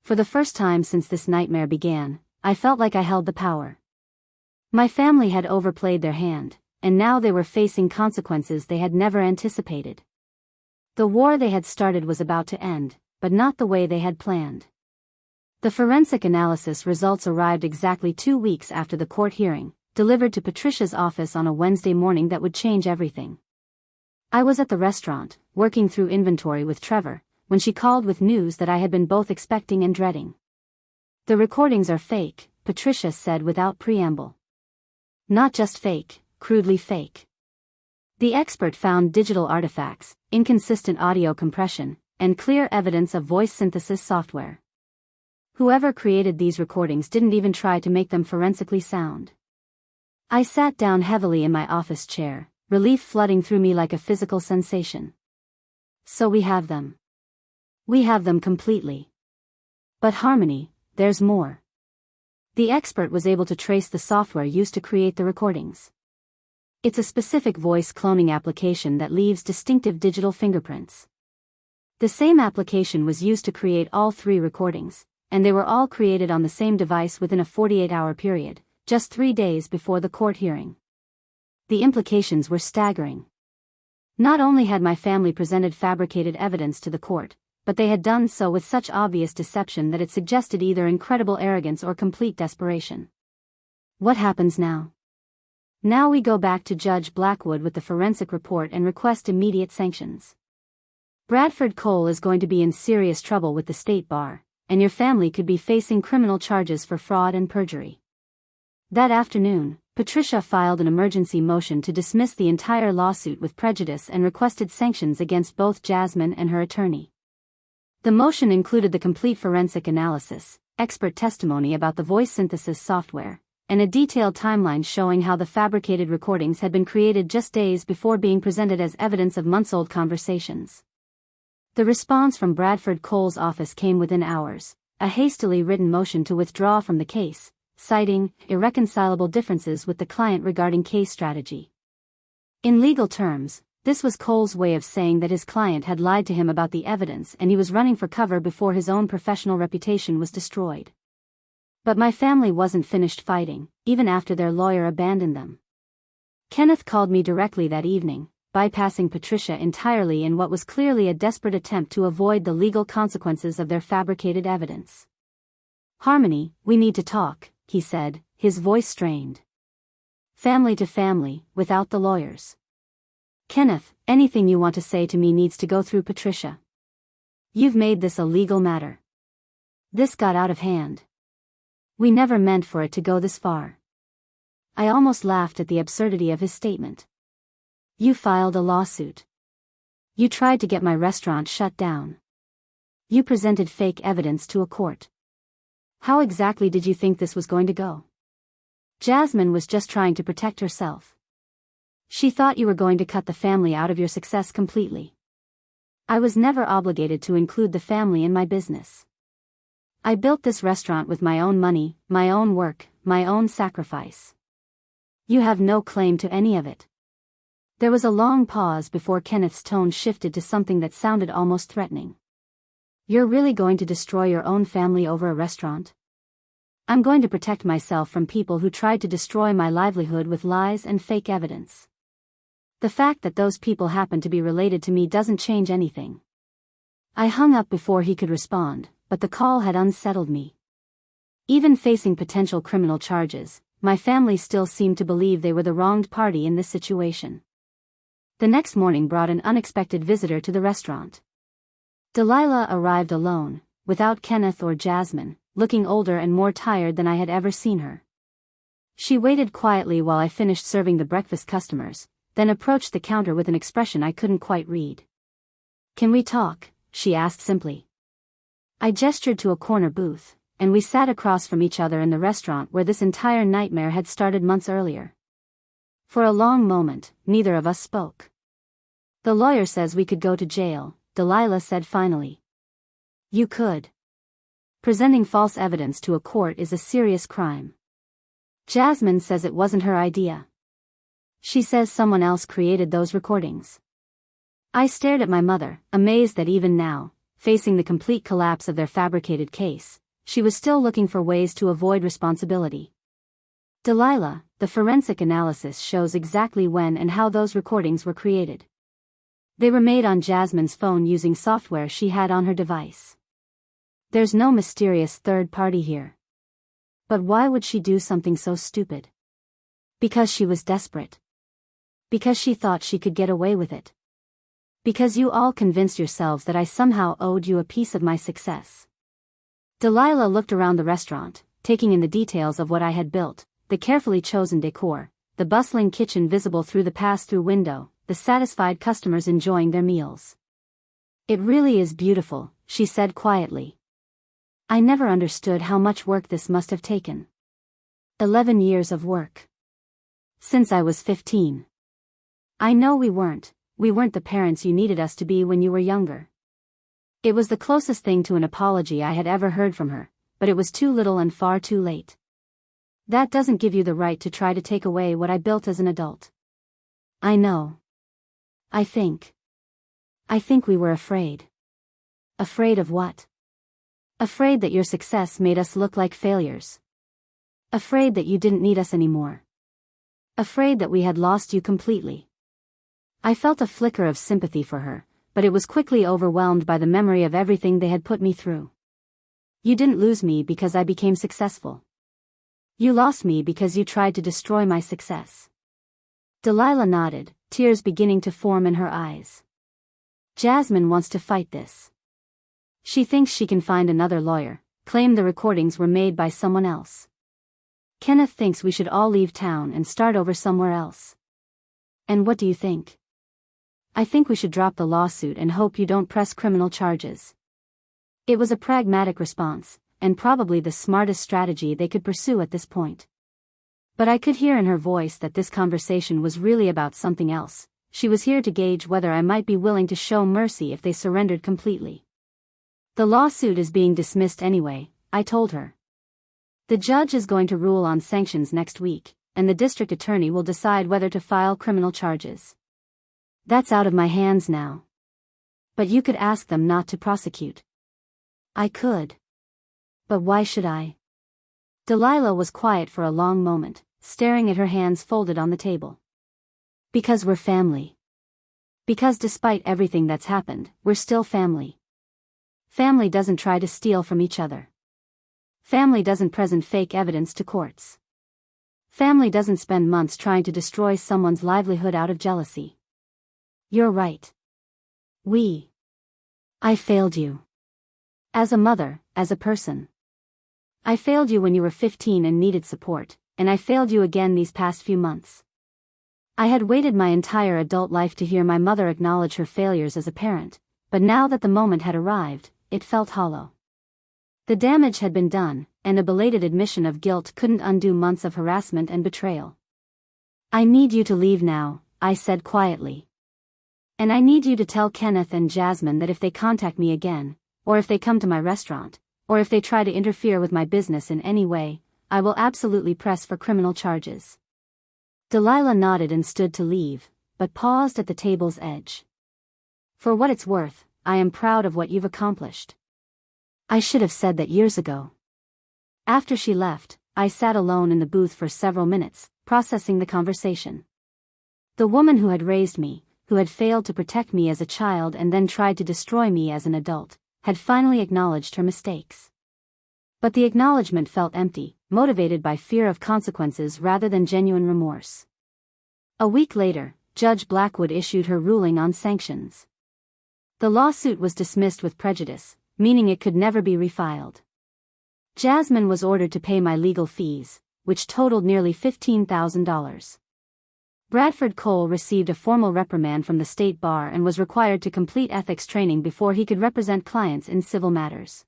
For the first time since this nightmare began, I felt like I held the power. My family had overplayed their hand, and now they were facing consequences they had never anticipated. The war they had started was about to end, but not the way they had planned. The forensic analysis results arrived exactly 2 weeks after the court hearing, delivered to Patricia's office on a Wednesday morning that would change everything. I was at the restaurant, working through inventory with Trevor, when she called with news that I had been both expecting and dreading. "The recordings are fake," Patricia said without preamble. "Not just fake, crudely fake. The expert found digital artifacts, inconsistent audio compression, and clear evidence of voice synthesis software. Whoever created these recordings didn't even try to make them forensically sound." I sat down heavily in my office chair, relief flooding through me like a physical sensation. "So we have them. We have them completely. But Harmony, there's more." The expert was able to trace the software used to create the recordings. It's a specific voice cloning application that leaves distinctive digital fingerprints. The same application was used to create all 3 recordings, and they were all created on the same device within a 48-hour period, just 3 days before the court hearing. The implications were staggering. Not only had my family presented fabricated evidence to the court, but they had done so with such obvious deception that it suggested either incredible arrogance or complete desperation. What happens now? Now we go back to Judge Blackwood with the forensic report and request immediate sanctions. Bradford Cole is going to be in serious trouble with the state bar, and your family could be facing criminal charges for fraud and perjury. That afternoon, Patricia filed an emergency motion to dismiss the entire lawsuit with prejudice and requested sanctions against both Jasmine and her attorney. The motion included the complete forensic analysis, expert testimony about the voice synthesis software, and a detailed timeline showing how the fabricated recordings had been created just days before being presented as evidence of months-old conversations. The response from Bradford Cole's office came within hours, a hastily written motion to withdraw from the case, citing irreconcilable differences with the client regarding case strategy. In legal terms, this was Cole's way of saying that his client had lied to him about the evidence and he was running for cover before his own professional reputation was destroyed. But my family wasn't finished fighting, even after their lawyer abandoned them. Kenneth called me directly that evening, bypassing Patricia entirely in what was clearly a desperate attempt to avoid the legal consequences of their fabricated evidence. "Harmony, we need to talk," he said, his voice strained. "Family to family, without the lawyers. Kenneth, anything you want to say to me needs to go through Patricia. You've made this a legal matter. This got out of hand. We never meant for it to go this far." I almost laughed at the absurdity of his statement. "You filed a lawsuit. You tried to get my restaurant shut down. You presented fake evidence to a court. How exactly did you think this was going to go? Jasmine was just trying to protect herself. She thought you were going to cut the family out of your success completely. I was never obligated to include the family in my business. I built this restaurant with my own money, my own work, my own sacrifice. You have no claim to any of it. There was a long pause before Kenneth's tone shifted to something that sounded almost threatening. You're really going to destroy your own family over a restaurant? I'm going to protect myself from people who tried to destroy my livelihood with lies and fake evidence. The fact that those people happen to be related to me doesn't change anything. I hung up before he could respond, but the call had unsettled me. Even facing potential criminal charges, my family still seemed to believe they were the wronged party in this situation. The next morning brought an unexpected visitor to the restaurant. Delilah arrived alone, without Kenneth or Jasmine, looking older and more tired than I had ever seen her. She waited quietly while I finished serving the breakfast customers, then approached the counter with an expression I couldn't quite read. "Can we talk?" she asked simply. I gestured to a corner booth, and we sat across from each other in the restaurant where this entire nightmare had started months earlier. For a long moment, neither of us spoke. "The lawyer says we could go to jail," Delilah said finally. "You could. Presenting false evidence to a court is a serious crime. Jasmine says it wasn't her idea. She says someone else created those recordings." I stared at my mother, amazed that even now, facing the complete collapse of their fabricated case, she was still looking for ways to avoid responsibility. "Delilah, the forensic analysis shows exactly when and how those recordings were created. They were made on Jasmine's phone using software she had on her device. There's no mysterious third party here. But why would she do something so stupid? Because she was desperate. Because she thought she could get away with it. Because you all convinced yourselves that I somehow owed you a piece of my success." Delilah looked around the restaurant, taking in the details of what I had built, the carefully chosen decor, the bustling kitchen visible through the pass-through window, the satisfied customers enjoying their meals. "It really is beautiful," she said quietly. "I never understood how much work this must have taken. 11 years of work. Since I was 15. I know we weren't the parents you needed us to be when you were younger." It was the closest thing to an apology I had ever heard from her, but it was too little and far too late. "That doesn't give you the right to try to take away what I built as an adult." "I know. I think we were afraid." "Afraid of what?" "Afraid that your success made us look like failures. Afraid that you didn't need us anymore. Afraid that we had lost you completely." I felt a flicker of sympathy for her, but it was quickly overwhelmed by the memory of everything they had put me through. "You didn't lose me because I became successful. You lost me because you tried to destroy my success." Delilah nodded, tears beginning to form in her eyes. "Jasmine wants to fight this. She thinks she can find another lawyer, claim the recordings were made by someone else. Kenneth thinks we should all leave town and start over somewhere else. And what do you think?" "I think we should drop the lawsuit and hope you don't press criminal charges." It was a pragmatic response, and probably the smartest strategy they could pursue at this point. But I could hear in her voice that this conversation was really about something else. She was here to gauge whether I might be willing to show mercy if they surrendered completely. "The lawsuit is being dismissed anyway," I told her. "The judge is going to rule on sanctions next week, and the district attorney will decide whether to file criminal charges. That's out of my hands now. But you could ask them not to prosecute." "I could. But why should I?" Delilah was quiet for a long moment, staring at her hands folded on the table. "Because we're family. Because despite everything that's happened, we're still family. Family doesn't try to steal from each other. Family doesn't present fake evidence to courts. Family doesn't spend months trying to destroy someone's livelihood out of jealousy. You're right. I failed you. As a mother, as a person. I failed you when you were 15 and needed support, and I failed you again these past few months. I had waited my entire adult life to hear my mother acknowledge her failures as a parent, but now that the moment had arrived, it felt hollow. The damage had been done, and a belated admission of guilt couldn't undo months of harassment and betrayal. "I need you to leave now," I said quietly. "And I need you to tell Kenneth and Jasmine that if they contact me again, or if they come to my restaurant, or if they try to interfere with my business in any way, I will absolutely press for criminal charges." Delilah nodded and stood to leave, but paused at the table's edge. For what it's worth, I am proud of what you've accomplished. I should have said that years ago. After she left, I sat alone in the booth for several minutes, processing the conversation. The woman who had raised me, who had failed to protect me as a child and then tried to destroy me as an adult, had finally acknowledged her mistakes. But the acknowledgement felt empty, motivated by fear of consequences rather than genuine remorse. A week later, Judge Blackwood issued her ruling on sanctions. The lawsuit was dismissed with prejudice, meaning it could never be refiled. Jasmine was ordered to pay my legal fees, which totaled nearly $15,000. Bradford Cole received a formal reprimand from the state bar and was required to complete ethics training before he could represent clients in civil matters.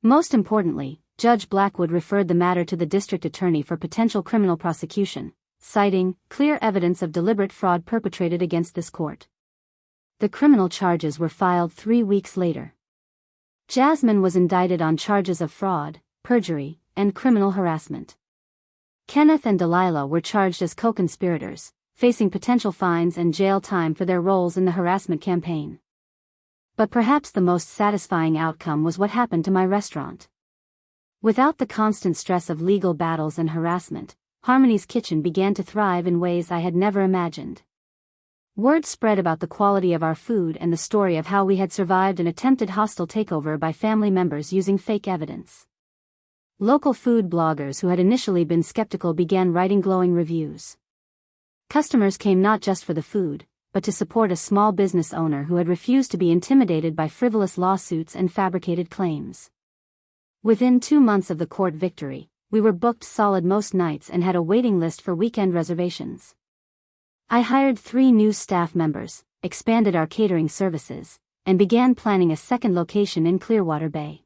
Most importantly, Judge Blackwood referred the matter to the district attorney for potential criminal prosecution, citing clear evidence of deliberate fraud perpetrated against this court. The criminal charges were filed 3 weeks later. Jasmine was indicted on charges of fraud, perjury, and criminal harassment. Kenneth and Delilah were charged as co-conspirators, facing potential fines and jail time for their roles in the harassment campaign. But perhaps the most satisfying outcome was what happened to my restaurant. Without the constant stress of legal battles and harassment, Harmony's Kitchen began to thrive in ways I had never imagined. Word spread about the quality of our food and the story of how we had survived an attempted hostile takeover by family members using fake evidence. Local food bloggers who had initially been skeptical began writing glowing reviews. Customers came not just for the food, but to support a small business owner who had refused to be intimidated by frivolous lawsuits and fabricated claims. Within 2 months of the court victory, we were booked solid most nights and had a waiting list for weekend reservations. I hired 3 new staff members, expanded our catering services, and began planning a second location in Clearwater Bay.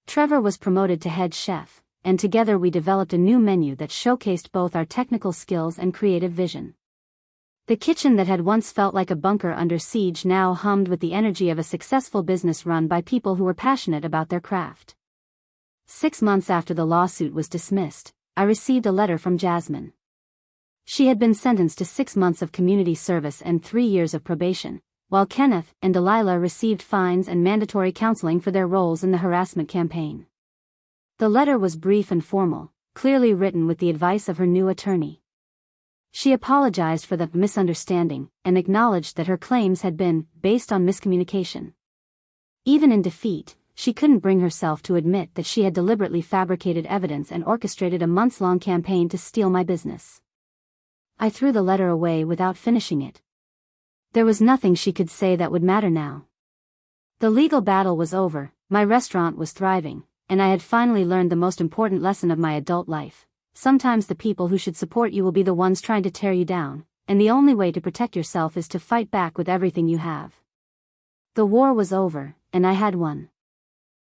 Trevor was promoted to head chef, and together we developed a new menu that showcased both our technical skills and creative vision. The kitchen that had once felt like a bunker under siege now hummed with the energy of a successful business run by people who were passionate about their craft. 6 months after the lawsuit was dismissed, I received a letter from Jasmine. She had been sentenced to 6 months of community service and 3 years of probation, while Kenneth and Delilah received fines and mandatory counseling for their roles in the harassment campaign. The letter was brief and formal, clearly written with the advice of her new attorney. She apologized for the misunderstanding and acknowledged that her claims had been based on miscommunication. Even in defeat, she couldn't bring herself to admit that she had deliberately fabricated evidence and orchestrated a months-long campaign to steal my business. I threw the letter away without finishing it. There was nothing she could say that would matter now. The legal battle was over, my restaurant was thriving, and I had finally learned the most important lesson of my adult life. Sometimes the people who should support you will be the ones trying to tear you down, and the only way to protect yourself is to fight back with everything you have. The war was over, and I had won.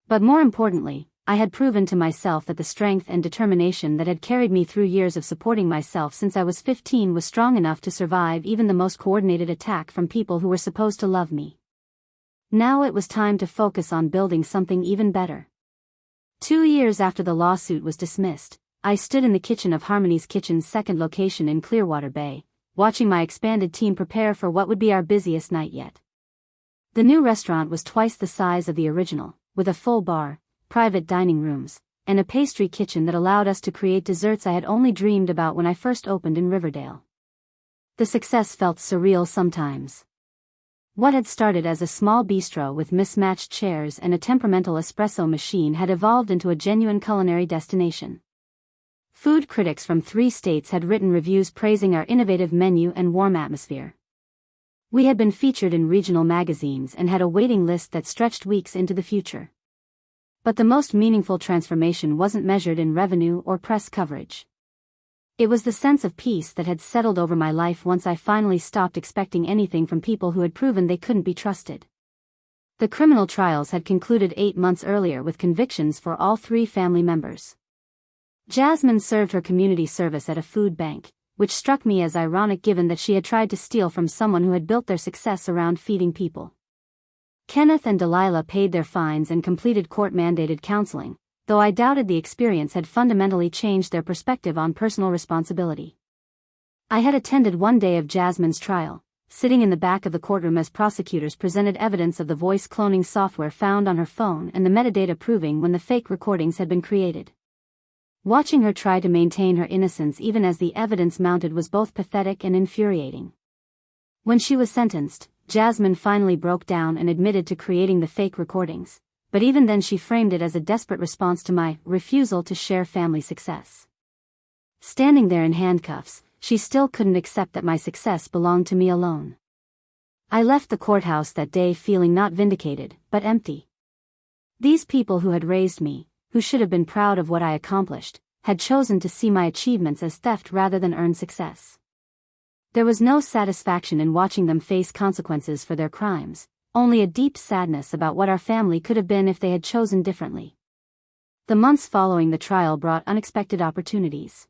But more importantly, I had proven to myself that the strength and determination that had carried me through years of supporting myself since I was 15 was strong enough to survive even the most coordinated attack from people who were supposed to love me. Now it was time to focus on building something even better. 2 years after the lawsuit was dismissed, I stood in the kitchen of Harmony's Kitchen's second location in Clearwater Bay, watching my expanded team prepare for what would be our busiest night yet. The new restaurant was twice the size of the original, with a full bar, private dining rooms, and a pastry kitchen that allowed us to create desserts I had only dreamed about when I first opened in Riverdale. The success felt surreal sometimes. What had started as a small bistro with mismatched chairs and a temperamental espresso machine had evolved into a genuine culinary destination. Food critics from 3 states had written reviews praising our innovative menu and warm atmosphere. We had been featured in regional magazines and had a waiting list that stretched weeks into the future. But the most meaningful transformation wasn't measured in revenue or press coverage. It was the sense of peace that had settled over my life once I finally stopped expecting anything from people who had proven they couldn't be trusted. The criminal trials had concluded 8 months earlier with convictions for all 3 family members. Jasmine served her community service at a food bank, which struck me as ironic given that she had tried to steal from someone who had built their success around feeding people. Kenneth and Delilah paid their fines and completed court-mandated counseling, though I doubted the experience had fundamentally changed their perspective on personal responsibility. I had attended one day of Jasmine's trial, sitting in the back of the courtroom as prosecutors presented evidence of the voice cloning software found on her phone and the metadata proving when the fake recordings had been created. Watching her try to maintain her innocence even as the evidence mounted was both pathetic and infuriating. When she was sentenced, Jasmine finally broke down and admitted to creating the fake recordings, but even then she framed it as a desperate response to my refusal to share family success. Standing there in handcuffs, she still couldn't accept that my success belonged to me alone. I left the courthouse that day feeling not vindicated, but empty. These people who had raised me, who should have been proud of what I accomplished, had chosen to see my achievements as theft rather than earned success. There was no satisfaction in watching them face consequences for their crimes, only a deep sadness about what our family could have been if they had chosen differently. The months following the trial brought unexpected opportunities.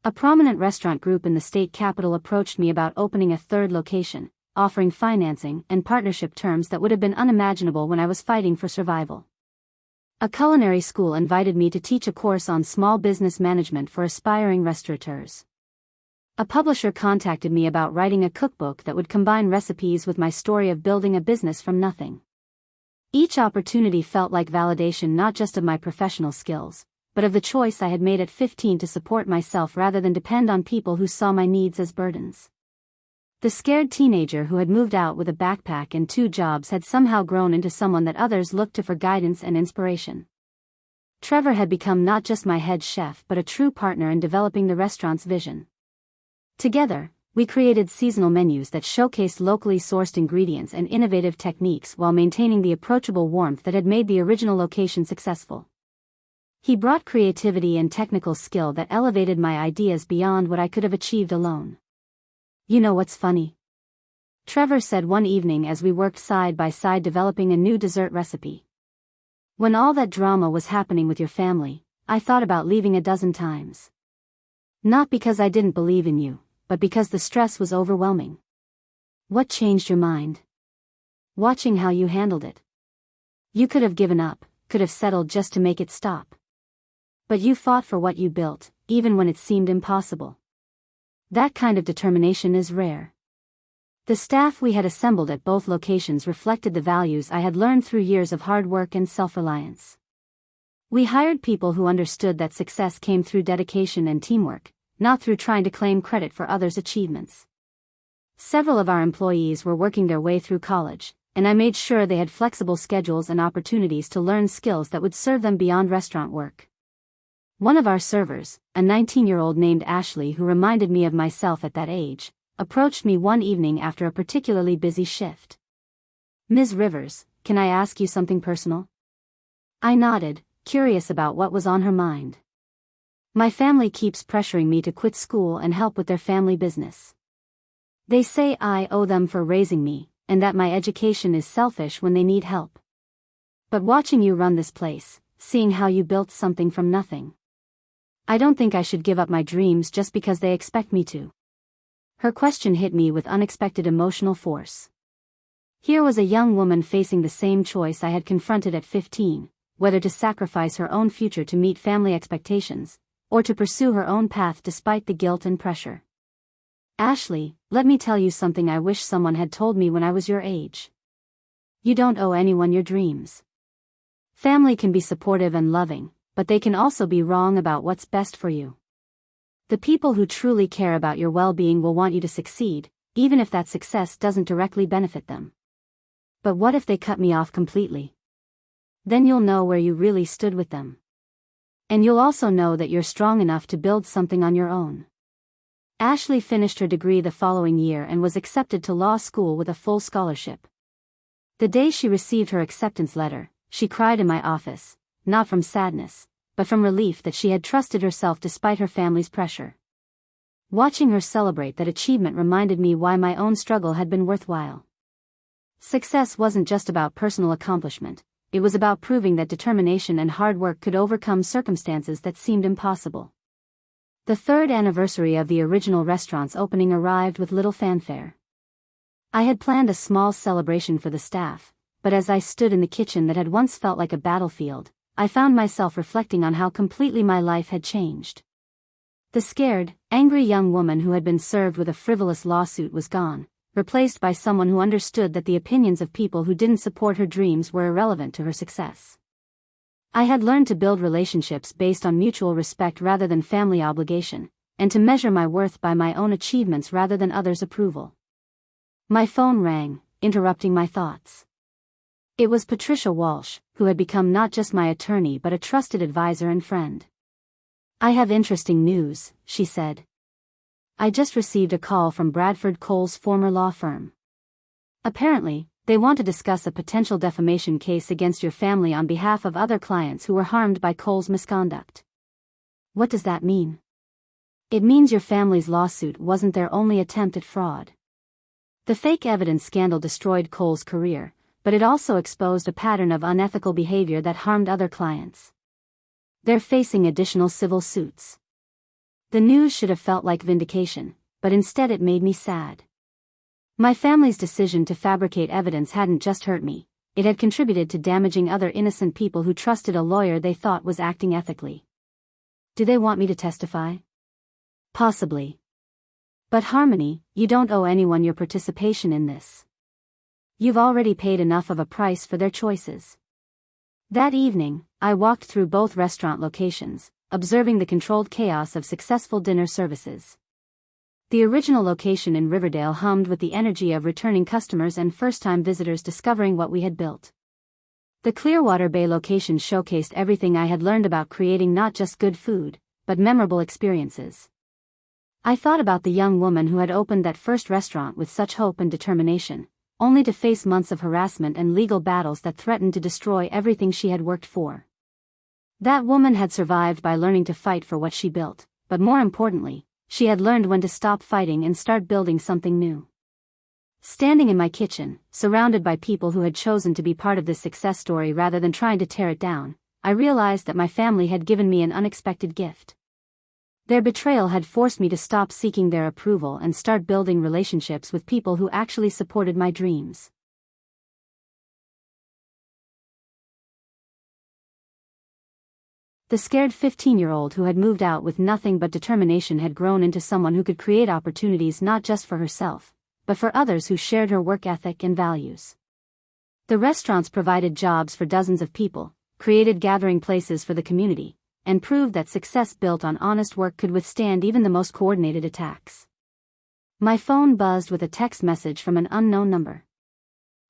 A prominent restaurant group in the state capital approached me about opening a third location, offering financing and partnership terms that would have been unimaginable when I was fighting for survival. A culinary school invited me to teach a course on small business management for aspiring restaurateurs. A publisher contacted me about writing a cookbook that would combine recipes with my story of building a business from nothing. Each opportunity felt like validation not just of my professional skills, but of the choice I had made at 15 to support myself rather than depend on people who saw my needs as burdens. The scared teenager who had moved out with a backpack and 2 jobs had somehow grown into someone that others looked to for guidance and inspiration. Trevor had become not just my head chef but a true partner in developing the restaurant's vision. Together, we created seasonal menus that showcased locally sourced ingredients and innovative techniques while maintaining the approachable warmth that had made the original location successful. He brought creativity and technical skill that elevated my ideas beyond what I could have achieved alone. You know what's funny? Trevor said one evening as we worked side by side developing a new dessert recipe. When all that drama was happening with your family, I thought about leaving a dozen times. Not because I didn't believe in you, but because the stress was overwhelming. What changed your mind? Watching how you handled it. You could have given up, could have settled just to make it stop. But you fought for what you built, even when it seemed impossible. That kind of determination is rare. The staff we had assembled at both locations reflected the values I had learned through years of hard work and self-reliance. We hired people who understood that success came through dedication and teamwork, not through trying to claim credit for others' achievements. Several of our employees were working their way through college, and I made sure they had flexible schedules and opportunities to learn skills that would serve them beyond restaurant work. One of our servers, a 19-year-old named Ashley who reminded me of myself at that age, approached me one evening after a particularly busy shift. "Ms. Rivers, can I ask you something personal?" I nodded, curious about what was on her mind. "My family keeps pressuring me to quit school and help with their family business. They say I owe them for raising me, and that my education is selfish when they need help. But watching you run this place, seeing how you built something from nothing, I don't think I should give up my dreams just because they expect me to." Her question hit me with unexpected emotional force. Here was a young woman facing the same choice I had confronted at 15, whether to sacrifice her own future to meet family expectations, or to pursue her own path despite the guilt and pressure. "Ashley, let me tell you something I wish someone had told me when I was your age. You don't owe anyone your dreams. Family can be supportive and loving, but they can also be wrong about what's best for you. The people who truly care about your well-being will want you to succeed, even if that success doesn't directly benefit them. But what if they cut me off completely? Then you'll know where you really stood with them. And you'll also know that you're strong enough to build something on your own." Ashley finished her degree the following year and was accepted to law school with a full scholarship. The day she received her acceptance letter, she cried in my office, not from sadness, but from relief that she had trusted herself despite her family's pressure. Watching her celebrate that achievement reminded me why my own struggle had been worthwhile. Success wasn't just about personal accomplishment, it was about proving that determination and hard work could overcome circumstances that seemed impossible. The 3rd anniversary of the original restaurant's opening arrived with little fanfare. I had planned a small celebration for the staff, but as I stood in the kitchen that had once felt like a battlefield, I found myself reflecting on how completely my life had changed. The scared, angry young woman who had been served with a frivolous lawsuit was gone, replaced by someone who understood that the opinions of people who didn't support her dreams were irrelevant to her success. I had learned to build relationships based on mutual respect rather than family obligation, and to measure my worth by my own achievements rather than others' approval. My phone rang, interrupting my thoughts. It was Patricia Walsh, who had become not just my attorney but a trusted advisor and friend. "I have interesting news," she said. "I just received a call from Bradford Cole's former law firm. Apparently, they want to discuss a potential defamation case against your family on behalf of other clients who were harmed by Cole's misconduct." "What does that mean?" "It means your family's lawsuit wasn't their only attempt at fraud. The fake evidence scandal destroyed Cole's career, but it also exposed a pattern of unethical behavior that harmed other clients. They're facing additional civil suits." The news should have felt like vindication, but instead it made me sad. My family's decision to fabricate evidence hadn't just hurt me, it had contributed to damaging other innocent people who trusted a lawyer they thought was acting ethically. Do they want me to testify? Possibly. But Harmony, you don't owe anyone your participation in this. You've already paid enough of a price for their choices. That evening, I walked through both restaurant locations, observing the controlled chaos of successful dinner services. The original location in Riverdale hummed with the energy of returning customers and first-time visitors discovering what we had built. The Clearwater Bay location showcased everything I had learned about creating not just good food, but memorable experiences. I thought about the young woman who had opened that first restaurant with such hope and determination, only to face months of harassment and legal battles that threatened to destroy everything she had worked for. That woman had survived by learning to fight for what she built, but more importantly, she had learned when to stop fighting and start building something new. Standing in my kitchen, surrounded by people who had chosen to be part of this success story rather than trying to tear it down, I realized that my family had given me an unexpected gift. Their betrayal had forced me to stop seeking their approval and start building relationships with people who actually supported my dreams. The scared 15-year-old who had moved out with nothing but determination had grown into someone who could create opportunities not just for herself, but for others who shared her work ethic and values. The restaurants provided jobs for dozens of people, created gathering places for the community, and proved that success built on honest work could withstand even the most coordinated attacks. My phone buzzed with a text message from an unknown number.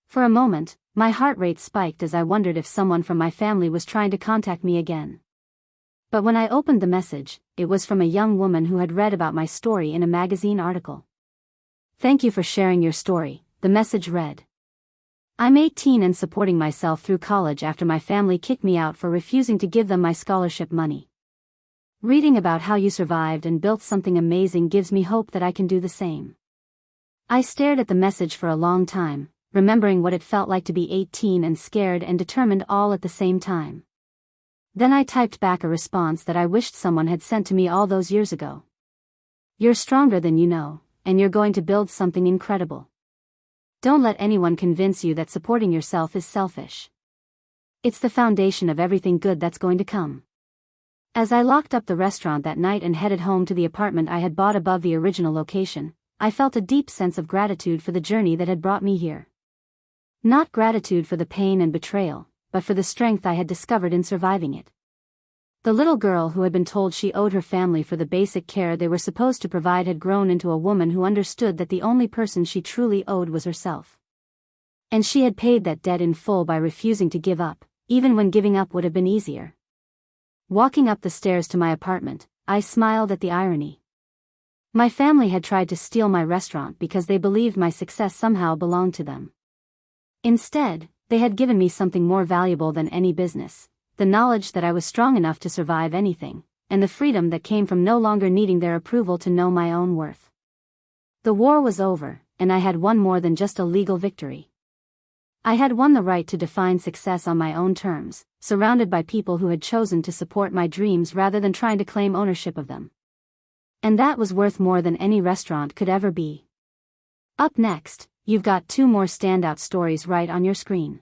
For a moment, my heart rate spiked as I wondered if someone from my family was trying to contact me again. But when I opened the message, it was from a young woman who had read about my story in a magazine article. "Thank you for sharing your story," the message read. "I'm 18 and supporting myself through college after my family kicked me out for refusing to give them my scholarship money. Reading about how you survived and built something amazing gives me hope that I can do the same." I stared at the message for a long time, remembering what it felt like to be 18 and scared and determined all at the same time. Then I typed back a response that I wished someone had sent to me all those years ago. "You're stronger than you know, and you're going to build something incredible. Don't let anyone convince you that supporting yourself is selfish. It's the foundation of everything good that's going to come." As I locked up the restaurant that night and headed home to the apartment I had bought above the original location, I felt a deep sense of gratitude for the journey that had brought me here. Not gratitude for the pain and betrayal, but for the strength I had discovered in surviving it. The little girl who had been told she owed her family for the basic care they were supposed to provide had grown into a woman who understood that the only person she truly owed was herself. And she had paid that debt in full by refusing to give up, even when giving up would have been easier. Walking up the stairs to my apartment, I smiled at the irony. My family had tried to steal my restaurant because they believed my success somehow belonged to them. Instead, they had given me something more valuable than any business, the knowledge that I was strong enough to survive anything, and the freedom that came from no longer needing their approval to know my own worth. The war was over, and I had won more than just a legal victory. I had won the right to define success on my own terms, surrounded by people who had chosen to support my dreams rather than trying to claim ownership of them. And that was worth more than any restaurant could ever be. Up next, you've got 2 more standout stories right on your screen.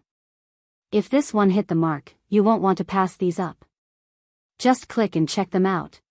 If this one hit the mark, you won't want to pass these up. Just click and check them out.